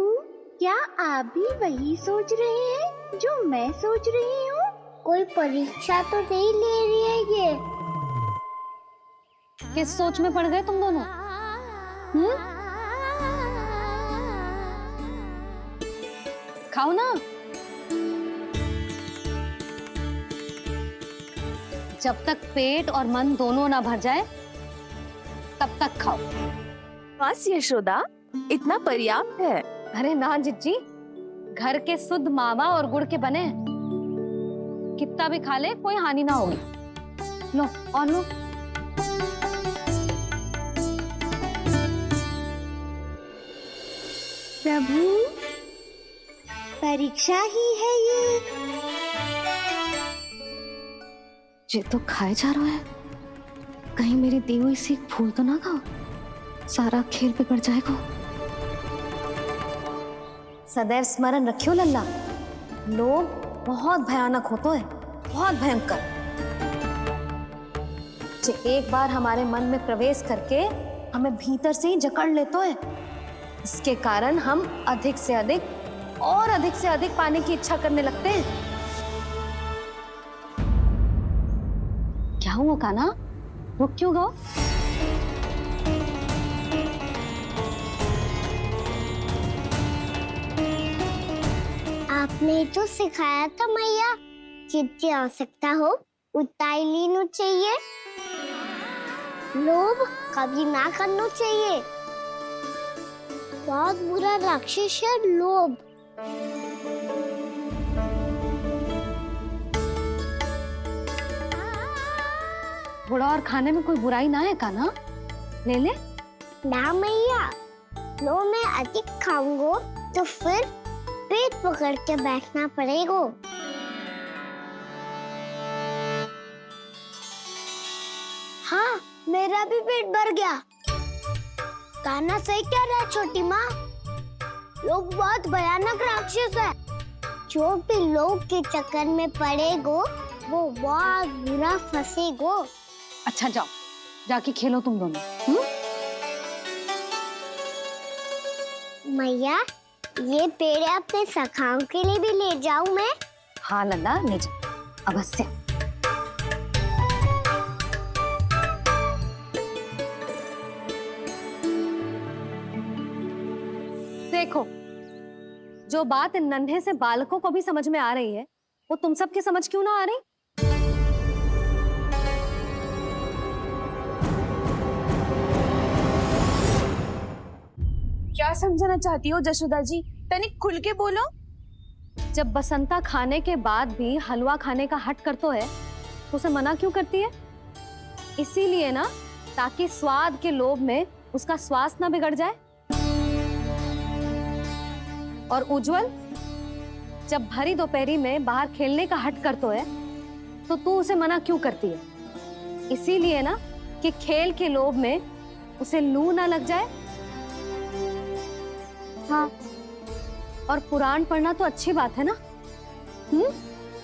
क्या आप भी वही सोच रहे हैं जो मैं सोच रही हूँ? कोई परीक्षा तो नहीं ले रही है ये? किस सोच में पड़ गए तुम दोनों? खाओ ना। जब तक पेट और मन दोनों ना भर जाए तब तक खाओ। बस यशोदा, इतना पर्याप्त है। अरे ना जिज्जी, घर के शुद्ध मावा और गुड़ के बने, कितना भी खा ले कोई हानि ना होगी। लो और लो। प्रभु, परीक्षा ही है ये तो खाए जा रहा है। कहीं मेरी दी हुई सीख भूल तो ना खाओ, सारा खेल बिगड़ जाएगा। सदैव स्मरण रखियो लल्ला, लोग बहुत भयानक होते हैं, बहुत भयंकर। जो एक बार हमारे मन में प्रवेश करके हमें भीतर से ही जकड़ लेते हैं, इसके कारण हम अधिक से अधिक और अधिक से अधिक पाने की इच्छा करने लगते हैं। क्या हुआ कान्हा, रुक क्यों गो? आपने तो सिखाया था मैया, जितनी आवश्यकता हो उतना ही लेना चाहिए, लोभ कभी ना करना चाहिए। बहुत बुरा राक्षस है लोभ। थोड़ा और खाने में कोई बुराई ना है कान्हा, ले ले। ना मैया, लो मैं अधिक खाऊंगा तो फिर पेट पकड़ के बैठना पड़ेगा। मेरा भी पेट भर गया। कान्हा सही कह रहा है छोटी माँ, लोग बहुत भयानक राक्षस है। जो भी लोग के चक्कर में पड़ेगो वो बहुत बुरा फंसेगो। अच्छा जाओ, जाके खेलो तुम दोनों। मैया, ये पेड़ अपने सखाओं के लिए भी ले जाऊं मैं? हाँ लल्ला, ले जाओ अवश्य। देखो, जो बात इन नन्हे से बालकों को भी समझ में आ रही है, वो तुम सबकी समझ क्यों ना आ रही? क्या समझाना चाहती हो जशोदा जी? तनिक खुल के बोलो। जब बसंता खाने के बाद भी हलवा खाने का हट करतो है तो उसे मना क्यों करती है? इसीलिए ना, ताकि स्वाद के लोभ में उसका स्वास्थ्य ना बिगड़ जाए। और उज्जवल, जब भरी दोपहरी में बाहर खेलने का हट करतो है तो तू उसे मना क्यों करती है? इसीलिए ना कि खेल के लोभ में उसे लू ना लग जाए। हाँ, और पुराण पढ़ना तो अच्छी बात है ना।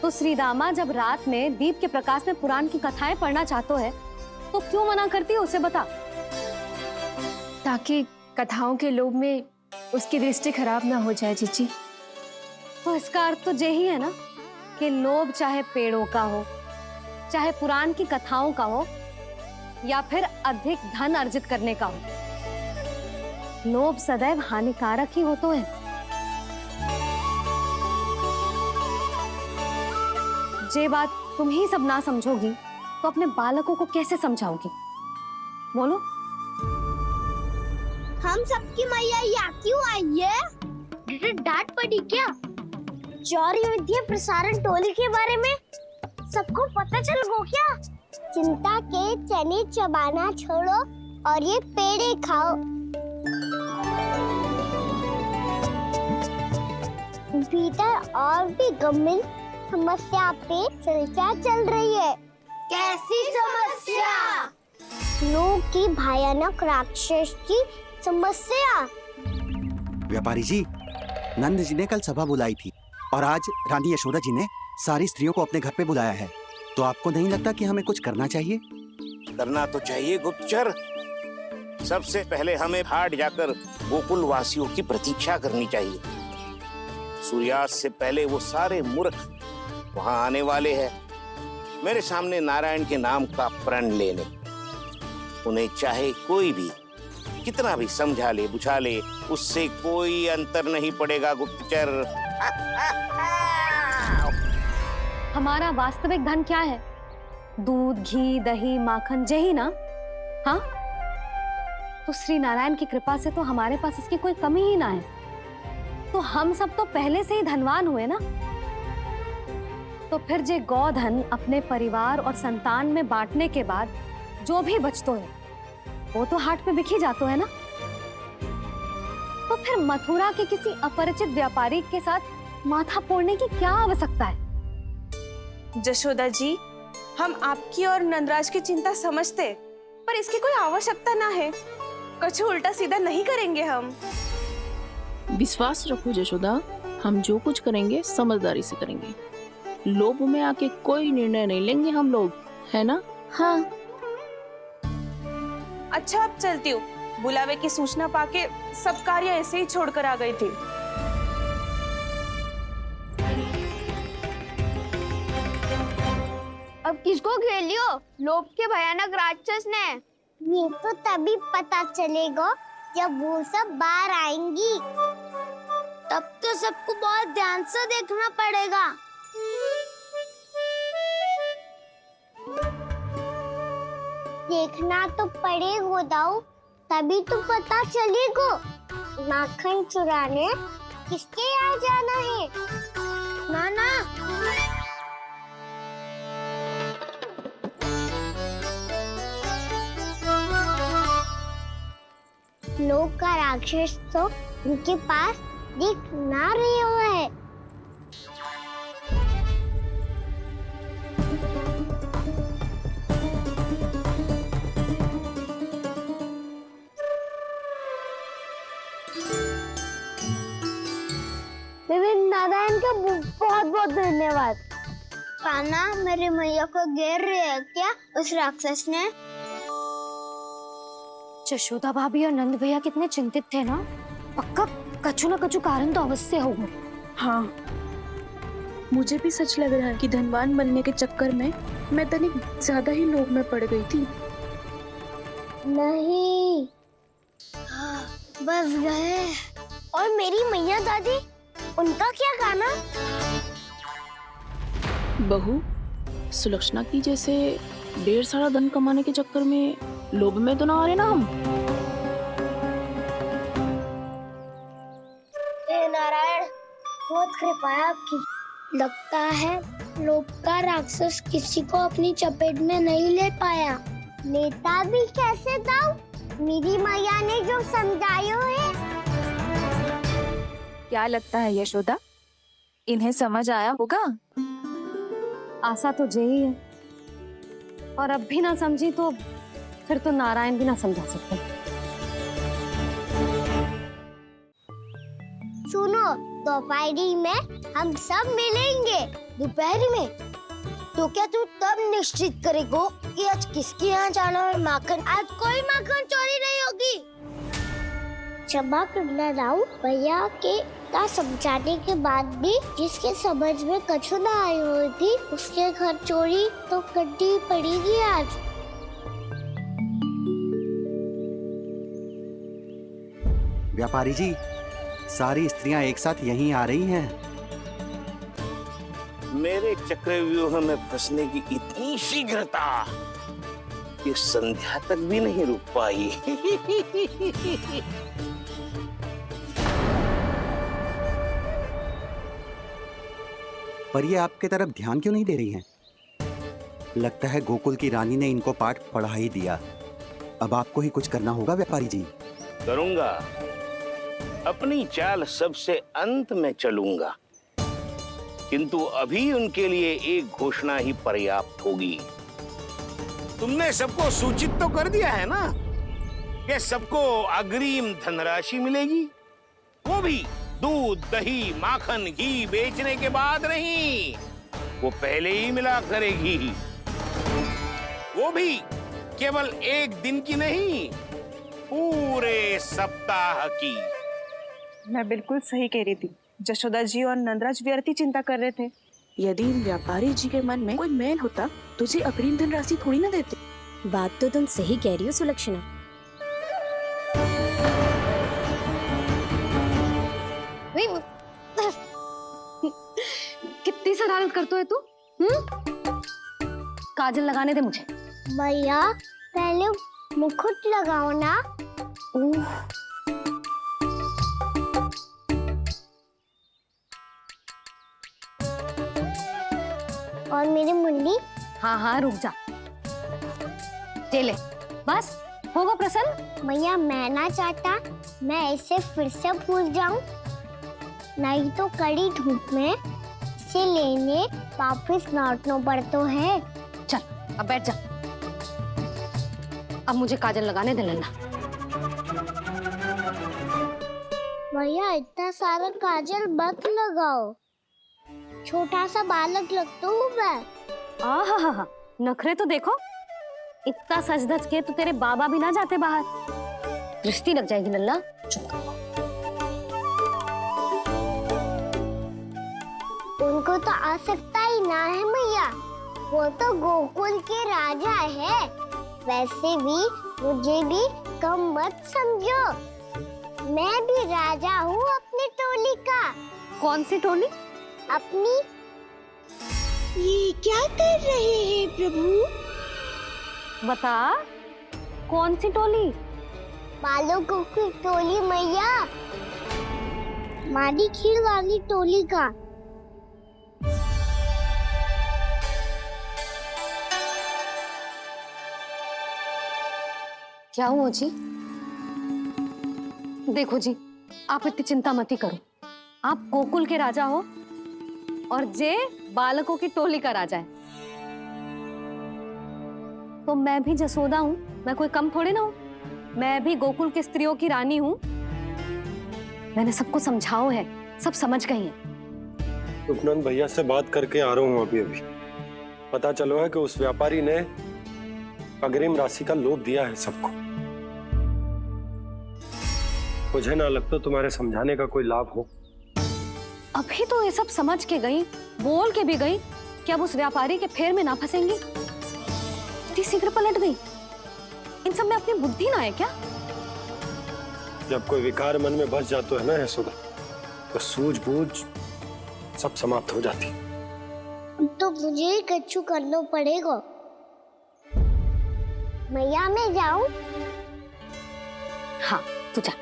तो श्री रामा जब रात में दीप के प्रकाश में पुराण की कथाएं पढ़ना चाहते है तो क्यों मना करती है? उसे बता। ताकि कथाओं के लोभ में उसकी दृष्टि खराब ना हो जाए जीजी। तो इसका अर्थ तो यही है ना कि लोभ चाहे पेड़ों का हो, चाहे पुराण की कथाओं का हो, या फिर अधिक धन अर्जित करने का हो, लोभ सदैव हानिकारक ही होता है। जे बात तुम ही सब ना समझोगी तो अपने बालकों को कैसे समझाओगी? बोलो। हम सबकी मैया यहाँ क्यों आई है? डांट पड़ी क्या? चौरी विद्या प्रसारण टोली के बारे में सबको पता चल गो क्या? चिंता के चने चबाना छोड़ो और ये पेड़े खाओ। भीतर और भी गंभीर समस्या पे चर्चा चल रही है। कैसी समस्या? लोग की भयानक राक्षस की समस्या। व्यापारी जी, नंद जी ने कल सभा बुलाई थी और आज रानी यशोदा जी ने सारी स्त्रियों को अपने घर पे बुलाया है। तो आपको नहीं लगता कि हमें कुछ करना चाहिए? करना तो चाहिए गुप्तचर। सबसे पहले हमें हाट जाकर गोकुल वासियों की प्रतीक्षा करनी चाहिए। सूर्यास्त से पहले वो सारे मूर्ख वहां आने वाले हैं, मेरे सामने नारायण के नाम का प्रण लेने। उन्हें चाहे कोई भी कितना भी समझा ले बुझा ले, उससे कोई अंतर नहीं पड़ेगा गुप्तचर। हमारा वास्तविक धन क्या है? दूध, घी, दही, माखन, यही ना? हाँ, तो श्री नारायण की कृपा से तो हमारे पास इसकी कोई कमी ही ना है। तो हम सब तो पहले से ही धनवान हुए ना। तो फिर जे गोधन अपने परिवार और संतान में बांटने के बाद जो भी बचतो है वो तो हाट पे बिखी जातो है ना। तो फिर मथुरा के किसी अपरिचित व्यापारी के साथ माथा फोड़ने की क्या आवश्यकता है? जशोदा जी, हम आपकी और नंदराज की चिंता समझते, पर इसकी कोई आवश्यकता ना है। कुछ उल्टा सीधा नहीं करेंगे हम। विश्वास रखो जशोदा, हम जो कुछ करेंगे समझदारी से करेंगे। लोभ में आके कोई निर्णय नहीं लेंगे हम लोग, है ना? हाँ। अच्छा, अब चलती हूँ। बुलावे की सूचना पाके सब कार्य ऐसे ही छोड़कर आ गई थी। अब किसको घेर लियो? लोभ के भयानक राक्षस ने। ये तो तभी पता चलेगा जब वो सब बाहर आएंगी। तब तो सबको बहुत ध्यान से देखना पड़ेगा। देखना तो पड़ेगा दाऊ, तभी तो पता चलेगा माखन चुराने किसके यहाँ जाना है। नाना, लोग का राक्षस तो उनके पास दिख ना रहे हुए है। नारायण का बहुत बहुत धन्यवाद। कान्हा, मेरी मैया को घेर रही है क्या उस राक्षस ने? यशोदा भाभी और नंद भैया कितने चिंतित थे ना। पक्का कछु ना कछु कारण तो अवश्य होगा। हाँ, मुझे भी सच लग रहा है कि धनवान बनने के चक्कर में मैं तनिक ज्यादा ही लोभ में पड़ गई थी। नहीं, बस गए। और मेरी मैया दादी, उनका क्या गाना? बहू, सुलक्षणा की जैसे ढेर सारा धन कमाने के चक्कर में लोभ में तो ना आ रहे ना हम। हे नारायण, बहुत कृपा है आपकी। लगता है लोभ का राक्षस किसी को अपनी चपेट में नहीं ले पाया। लेता भी कैसे दाऊ? मेरी मैया ने जो समझायो है। क्या लगता है यशोदा, इन्हें समझ आया होगा? आशा तो यही है, और अब भी ना समझी तो फिर तो नारायण भी ना समझा सकते। सुनो, दोपहरी में हम सब मिलेंगे। दोपहर में? तो क्या तू तब निश्चित करेगो कि आज किसके यहाँ जाना है माखन? आज कोई माखन चोरी नहीं होगी। क्षमा करना राऊ, भैया के का समझाने के बाद भी जिसके समझ में कछु ना आई हुई थी, उसके घर चोरी तो करनी पड़ेगी आज। व्यापारी जी, सारी स्त्रियां एक साथ यहीं आ रही हैं। मेरे चक्रव्यूह में फंसने की इतनी शीघ्रता कि संध्या तक भी नहीं रुक पाई। पर ये आपके तरफ ध्यान क्यों नहीं दे रही हैं? लगता है गोकुल की रानी ने इनको पाठ पढ़ा ही दिया। अब आपको ही कुछ करना होगा व्यापारी जी। करूंगा, अपनी चाल सबसे अंत में चलूंगा, किंतु अभी उनके लिए एक घोषणा ही पर्याप्त होगी। तुमने सबको सूचित तो कर दिया है ना कि सबको अग्रिम धनराशि मिलेगी, वो भी दूध, दही, माखन, घी बेचने के बाद नहीं, वो पहले ही मिला करेगी। वो भी केवल एक दिन की नहीं, पूरे सप्ताह की। मैं बिल्कुल सही कह रही थी। यशोदा जी और नंदराज व्यर्थ ही चिंता कर रहे थे। यदि व्यापारी जी के मन में कोई मैल होता तो जी अग्रिम धनराशि थोड़ी ना देते। बात तो तुम सही कह रही हो सुलक्षणा। कितनी शरारत करते है तू? काजल लगाने दे मुझे। भैया, पहले मुकुट लगाओ ना। और मेरी मुंडी? हाँ हाँ, रुक जा। ले, बस होगा प्रसन्न। भैया, मैं ना चाहता मैं ऐसे फिर से भूल जाऊं, नहीं तो कड़ी धूप में इसे लेने वापस लौटना पड़ता है। चल, अब बैठ जा। अब मुझे काजल लगाने दे लल्ला। भैया, इतना सारा काजल मत लगाओ, छोटा सा बालक लगता हूँ मैं। आहा, नखरे तो देखो। इतना सज धज के तो तेरे बाबा भी ना जाते बाहर, दृष्टि लग जाएगी लल्ला। उनको तो आ सकता ही ना है भैया, वो तो गोकुल के राजा है। वैसे भी मुझे भी कम मत समझो, मैं भी राजा हूँ अपनी टोली का। कौन सी टोली? अपनी। ये क्या कर रहे हैं प्रभु? बता, कौन सी टोली? बालकों की टोली मैया, मारी खीर वाली टोली का। क्या हुआ जी? देखो जी, आप इतनी चिंता मत ही करो। आप गोकुल के राजा हो और जे बालकों की टोली का राजा है, तो मैं भी जसोदा हूँ, मैं कोई कम थोड़े ना हूँ। मैं भी गोकुल की स्त्रियों की रानी हूँ। मैंने सबको समझाओ है, सब समझ गई हैं। उपनंद भैया से बात करके आ रहा हूँ अभी अभी। पता चलो है कि उस व्यापारी ने अग्रिम राशि का लोभ दिया है सबको। मुझे ना लगता तुम्हारे समझाने का कोई लाभ हो। अभी तो ये सब समझ के गई, बोल के भी गई कि अब उस व्यापारी के फेर में ना फंसेंगी। इतनी शीघ्र पलट गई। इन सब में अपनी बुद्धि ना है क्या? जब कोई विकार मन में बस जाता है ना यशोदा, तो सूझबूझ सब समाप्त हो जाती। तो मुझे ही कच्चू करना पड़ेगा। मैया मैं जाऊं? हाँ तू जा।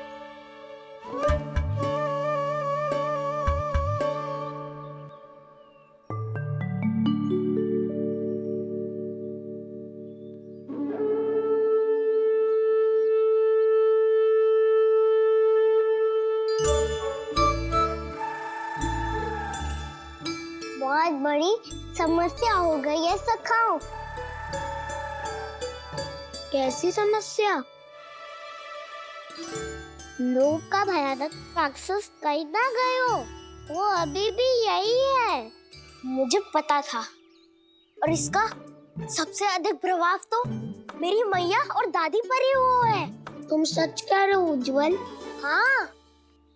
बहुत बड़ी समस्या हो गई है सखाओ। कैसी समस्या? लोभ का भयानक राक्षस कहीं ना गयो, वो अभी भी यही है। मुझे पता था, और इसका सबसे अधिक प्रभाव तो मेरी मैया और दादी पर ही हुआ है। तुम सच कह रहे हो उज्जवल? हाँ।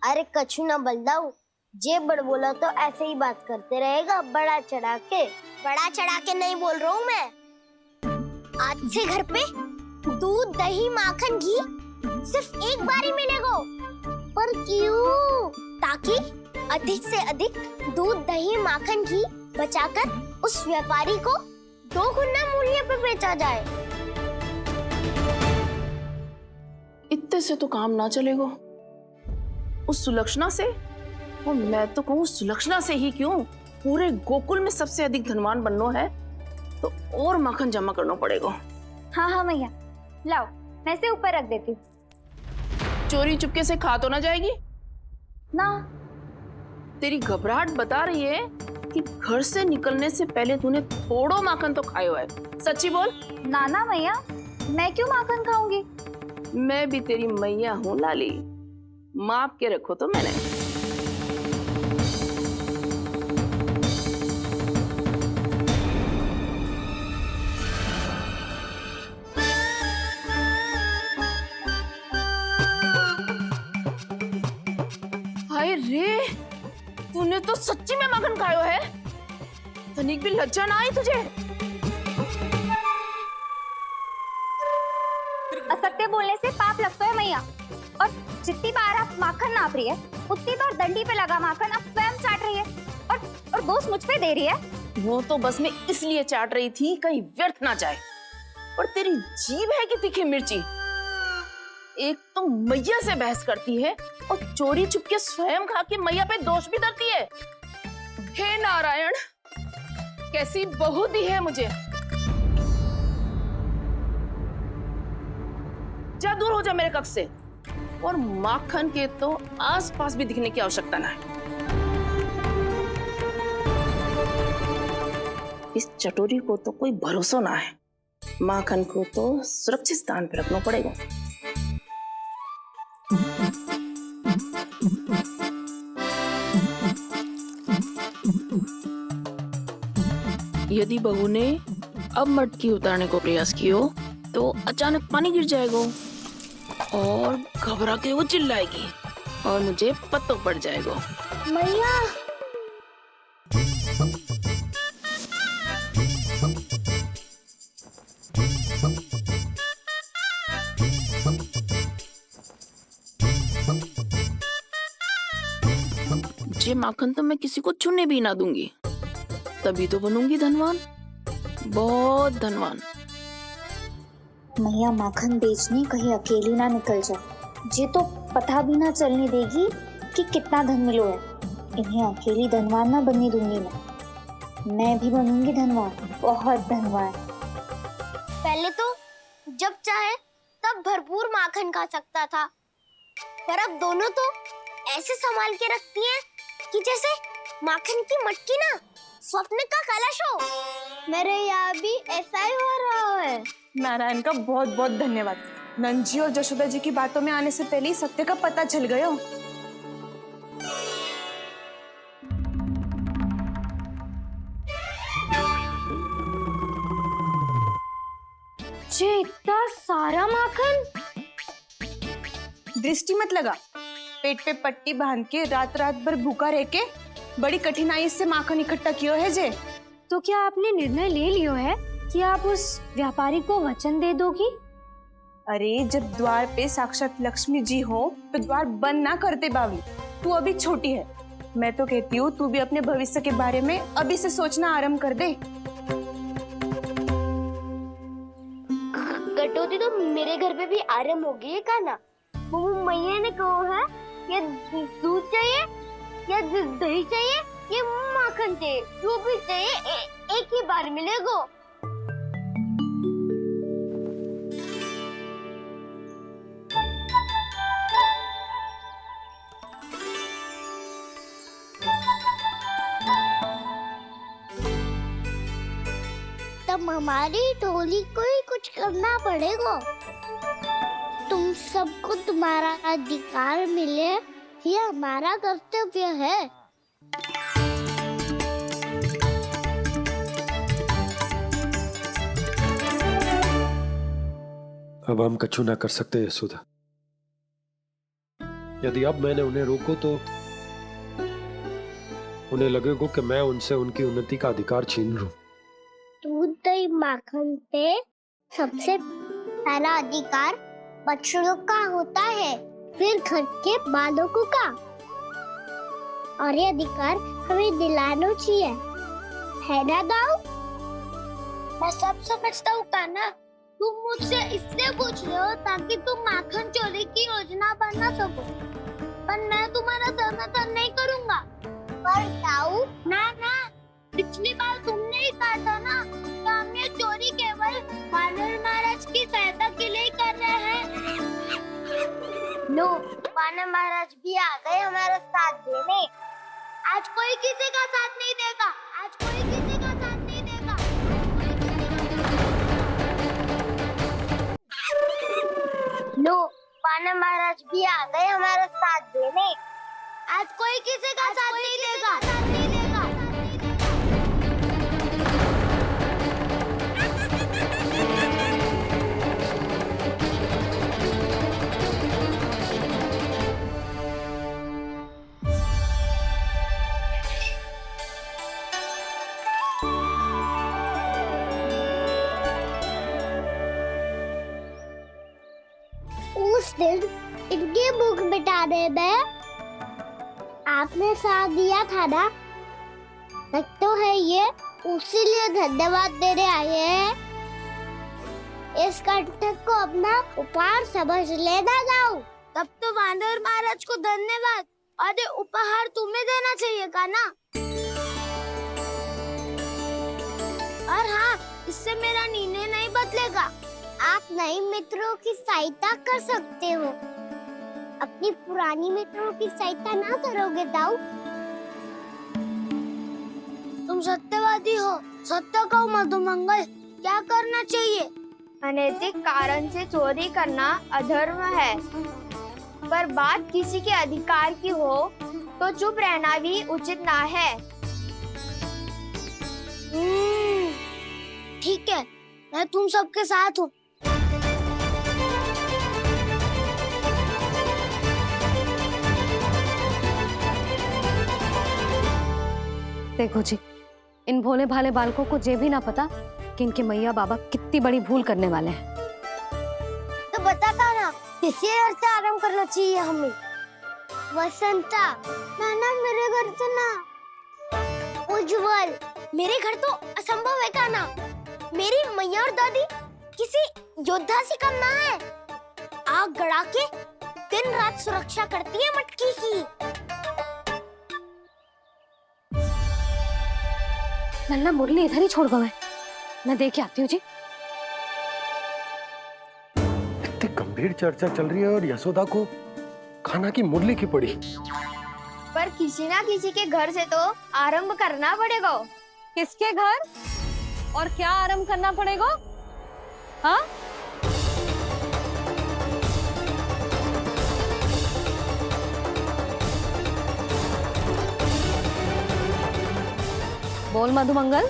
अरे कछु ना बलदाऊ, जे बड़ बोला तो ऐसे ही बात करते रहेगा बड़ा चढ़ा के। बड़ा चढ़ा के नहीं बोल रहा हूँ मैं। आज से घर पे दूध दही माखन घी सिर्फ एक बार ही मिलेगा। पर क्यों? ताकि अधिक से अधिक दूध दही माखन घी बचाकर उस व्यापारी को 2 गुना मूल्य पे बेचा जाए। इतने से तो काम ना चलेगा। उस सुलक्षणा से, और मैं तो कहूँ सुलक्षणा से ही क्यों, पूरे गोकुल में सबसे अधिक धनवान बनना है तो और माखन जमा करना पड़ेगा। हाँ हाँ मैया, लाओ मैं इसे ऊपर रख देती हूँ। चोरी चुपके से खा तो ना जाएगी ना? तेरी घबराहट बता रही है कि घर से निकलने से पहले तूने थोड़ो माखन तो खाया है। सच्ची बोल। ना ना मैया, मैं क्यों माखन खाऊंगी? मैं भी तेरी मैया हूँ लाली, माप के रखो तो मैंने। हाय रे, तूने तो सच्ची में माखन खायो है। तनिक भी लज्जा ना आई तुझे? असत्य बोलने से पाप लगता है मैया, और जितनी बार आप माखन नाप रही है उतनी बार डंडी पे लगा माखन आप स्वयं चाट रही है, और दोष मुझ पे दे रही है। वो तो बस मैं इसलिए चाट रही थी कहीं व्यर्थ ना जाए। और तेरी जीभ है कि तीखी मिर्ची। एक तो मैया से बहस करती है और चोरी चुपके स्वयं खा के मैया पे दोष भी धरती है। हे नारायण, कैसी बहू दी है मुझे। जा दूर हो जा मेरे कक्ष से, और माखन के तो आसपास भी दिखने की आवश्यकता ना है। इस चटोरी को तो कोई भरोसा ना है। माखन को तो सुरक्षित स्थान पर रखना पड़ेगा। यदि बहू ने अब मटकी उतारने को प्रयास किया तो अचानक पानी गिर जाएगा और घबरा के वो चिल्लाएगी और मुझे पता पड़ जाएगा। मैया, ये माखन तो मैं किसी को छूने भी ना दूंगी, तभी तो बनूंगी धनवान, बहुत धनवान। मैया माखन बेचने कहीं अकेली ना निकल जाए। ये तो पता भी ना चलने देगी कि कितना धन मिलो है। इन्हें अकेली धनवान ना बनने दूंगी मैं भी बनूंगी धनवान, बहुत धनवान। पहले तो जब चाहे तब भरपूर माखन खा सकता था, पर अब दोनों तो ऐसे संभाल के रखती हैं कि जैसे माखन की मटकी ना स्वप्न का कलश हो। मेरे यहाँ भी ऐसा ही हो रहा है। नारायण का बहुत बहुत धन्यवाद। नंजी और जशोदा जी की बातों में आने से पहले ही सत्य का पता चल गया। सारा माखन? दृष्टि मत लगा। पेट पे पट्टी बांध के रात रात भर भूखा रह के बड़ी कठिनाई से माखन इकट्ठा किया है जे। तो क्या आपने निर्णय ले लियो है कि आप उस व्यापारी को वचन दे दोगी? अरे जब द्वार पे साक्षात लक्ष्मी जी हो तो द्वार बंद ना करते बावली। तू अभी छोटी है। मैं तो कहती हूँ तू भी अपने भविष्य के बारे में अभी से सोचना आरंभ कर दे। कटौती तो मेरे घर पे भी आरंभ हो गई है का ना? वो मैया ने कहा है या दूध चाहिए या दही चाहिए या माखन चाहिए, जो भी चाहिए एक ही बार मिलेगा। तब हमारी टोली को ही कुछ करना पड़ेगा। तुम सबको तुम्हारा अधिकार मिले, ये हमारा कर्तव्य है। अब हम कछु ना कर सकते यशोदा। यदि अब मैंने उन्हें रोको तो उन्हें लगेगा कि मैं उनसे उनकी उन्नति का अधिकार छीन लूं। दूध दही माखन पे सबसे पहला अधिकार बच्चों का होता है, फिर घर के बालकों का, और ये अधिकार हमें दिलाना चाहिए, है ना दाऊ? मैं सब समझता हूँ कान्हा। तुम मुझसे इसलिए पूछ रहे हो ताकि तुम माखन चोरी की योजना बना सको, पर मैं तुम्हारा समर्थन नहीं करूँगा। पर दाऊ ना, पिछली बार तुमने ही कहा था ना कि हम ये चोरी केवल वानर महाराज की सहायता के लिए कर रहे हैं। लो, वानर महाराज भी आ गए हमारा साथ देने। आज कोई किसी का साथ नहीं देगा, आज कोई किसी का साथ नहीं देगा। लो, वानर महाराज भी आ गए हमारा साथ देने। आज कोई किसी का साथ नहीं देगा। उस दिन इनकी भूख मिटाने में आपने साथ दिया था ना, लगता है ये उसी लिए धन्यवाद देने आए हैं। इस कंटक को अपना उपहार समझ लेना जाओ। तब तो वानर महाराज को धन्यवाद और ये उपहार तुम्हें देना चाहिए का ना? और हाँ, इससे मेरा निर्णय नहीं बदलेगा। आप नए मित्रों की सहायता कर सकते हो, अपनी पुरानी मित्रों की सहायता ना करोगे दाऊ? तुम सत्यवादी हो, सत्य कहो मधुमंगल, क्या करना चाहिए? अनैतिक कारण से चोरी करना अधर्म है, पर बात किसी के अधिकार की हो तो चुप रहना भी उचित ना है। ठीक है, मैं तुम सबके साथ हूँ। देखो जी, इन भोले भाले बालकों को ये भी ना पता कि इनके मैया बाबा कितनी बड़ी भूल करने वाले हैं। तो बताता ना, किसी घर से आराम करना चाहिए हमें। वसंता, ना मेरे घर से ना। उज्जवल, मेरे घर तो असंभव है का ना। मेरी मैया और दादी किसी योद्धा से कम ना है। आग गड़ा के दिन रात सुरक्षा करती है मटकी की। लल्ला मुरली इधर ही छोड़ गए, मैं देख आती हूँ जी। इतनी गंभीर चर्चा चल रही है और यशोदा को खाना की मुरली की पड़ी। पर किसी ना किसी के घर से तो आरंभ करना पड़ेगा। किसके घर और क्या आरंभ करना पड़ेगा? हाँ, बोल मधुमंगल।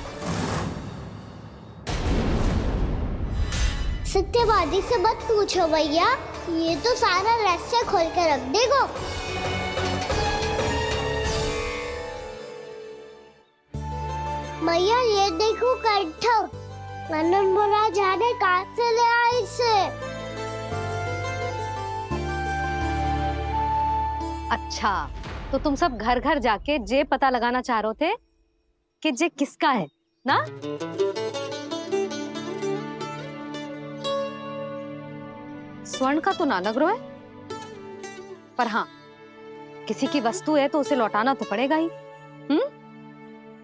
सत्यवादी से मत पूछो भैया, ये तो सारा रहस्य खोल कर रख देगा। भैया ये देखो कंठक, आनंद महाराज ने कहाँ से ले आए इसे? अच्छा, तो तुम सब घर घर जाके जे पता लगाना चाह रहे थे कि जे किसका है ना? स्वर्ण का तो ना लग रहा है, पर हाँ, किसी की वस्तु है तो उसे लौटाना तो पड़ेगा ही।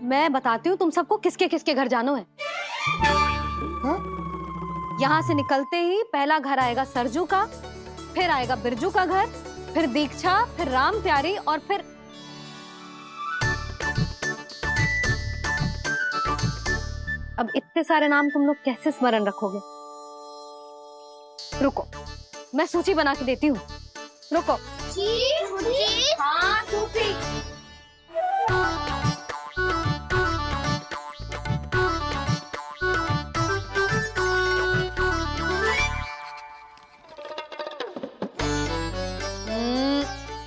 मैं बताती हूँ तुम सबको किसके किसके घर जाना है। यहाँ से निकलते ही पहला घर आएगा सरजू का, फिर आएगा बिरजू का घर, फिर दीक्षा, फिर राम प्यारी और फिर अब इतने सारे नाम तुम लोग कैसे स्मरण रखोगे? रुको, मैं सूची बना के देती हूँ। रुको। हाँ,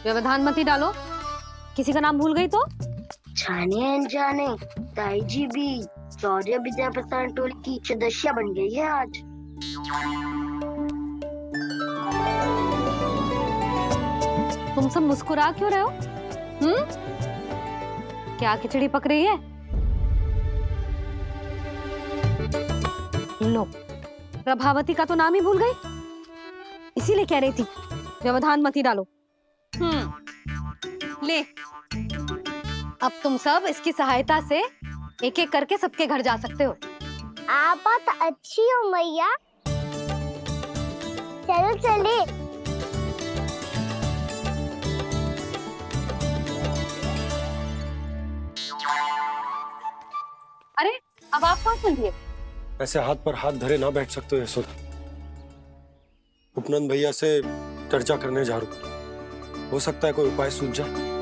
व्यवधान मत ही डालो, किसी का नाम भूल गई तो? जाने अनजाने ताई जी भी शौर्य विद्या प्रसारण टोली की सदस्य बन गई है आज। तुम सब मुस्कुरा क्यों रहे हो? क्या खिचड़ी पक रही है? लो, प्रभावती का तो नाम ही भूल गई, इसीलिए कह रही थी व्यवधान मत ही डालो। ले, अब तुम सब इसकी सहायता से एक एक करके सबके घर जा सकते हो। आप बात अच्छी हो मैया, चलो चले। अरे अब आप कहाँ चल दिए? ऐसे हाथ पर हाथ धरे ना बैठ सकते हो यशोदा। उपनंद भैया से चर्चा करने जा रहा हूं, हो सकता है कोई उपाय सूझ जाए।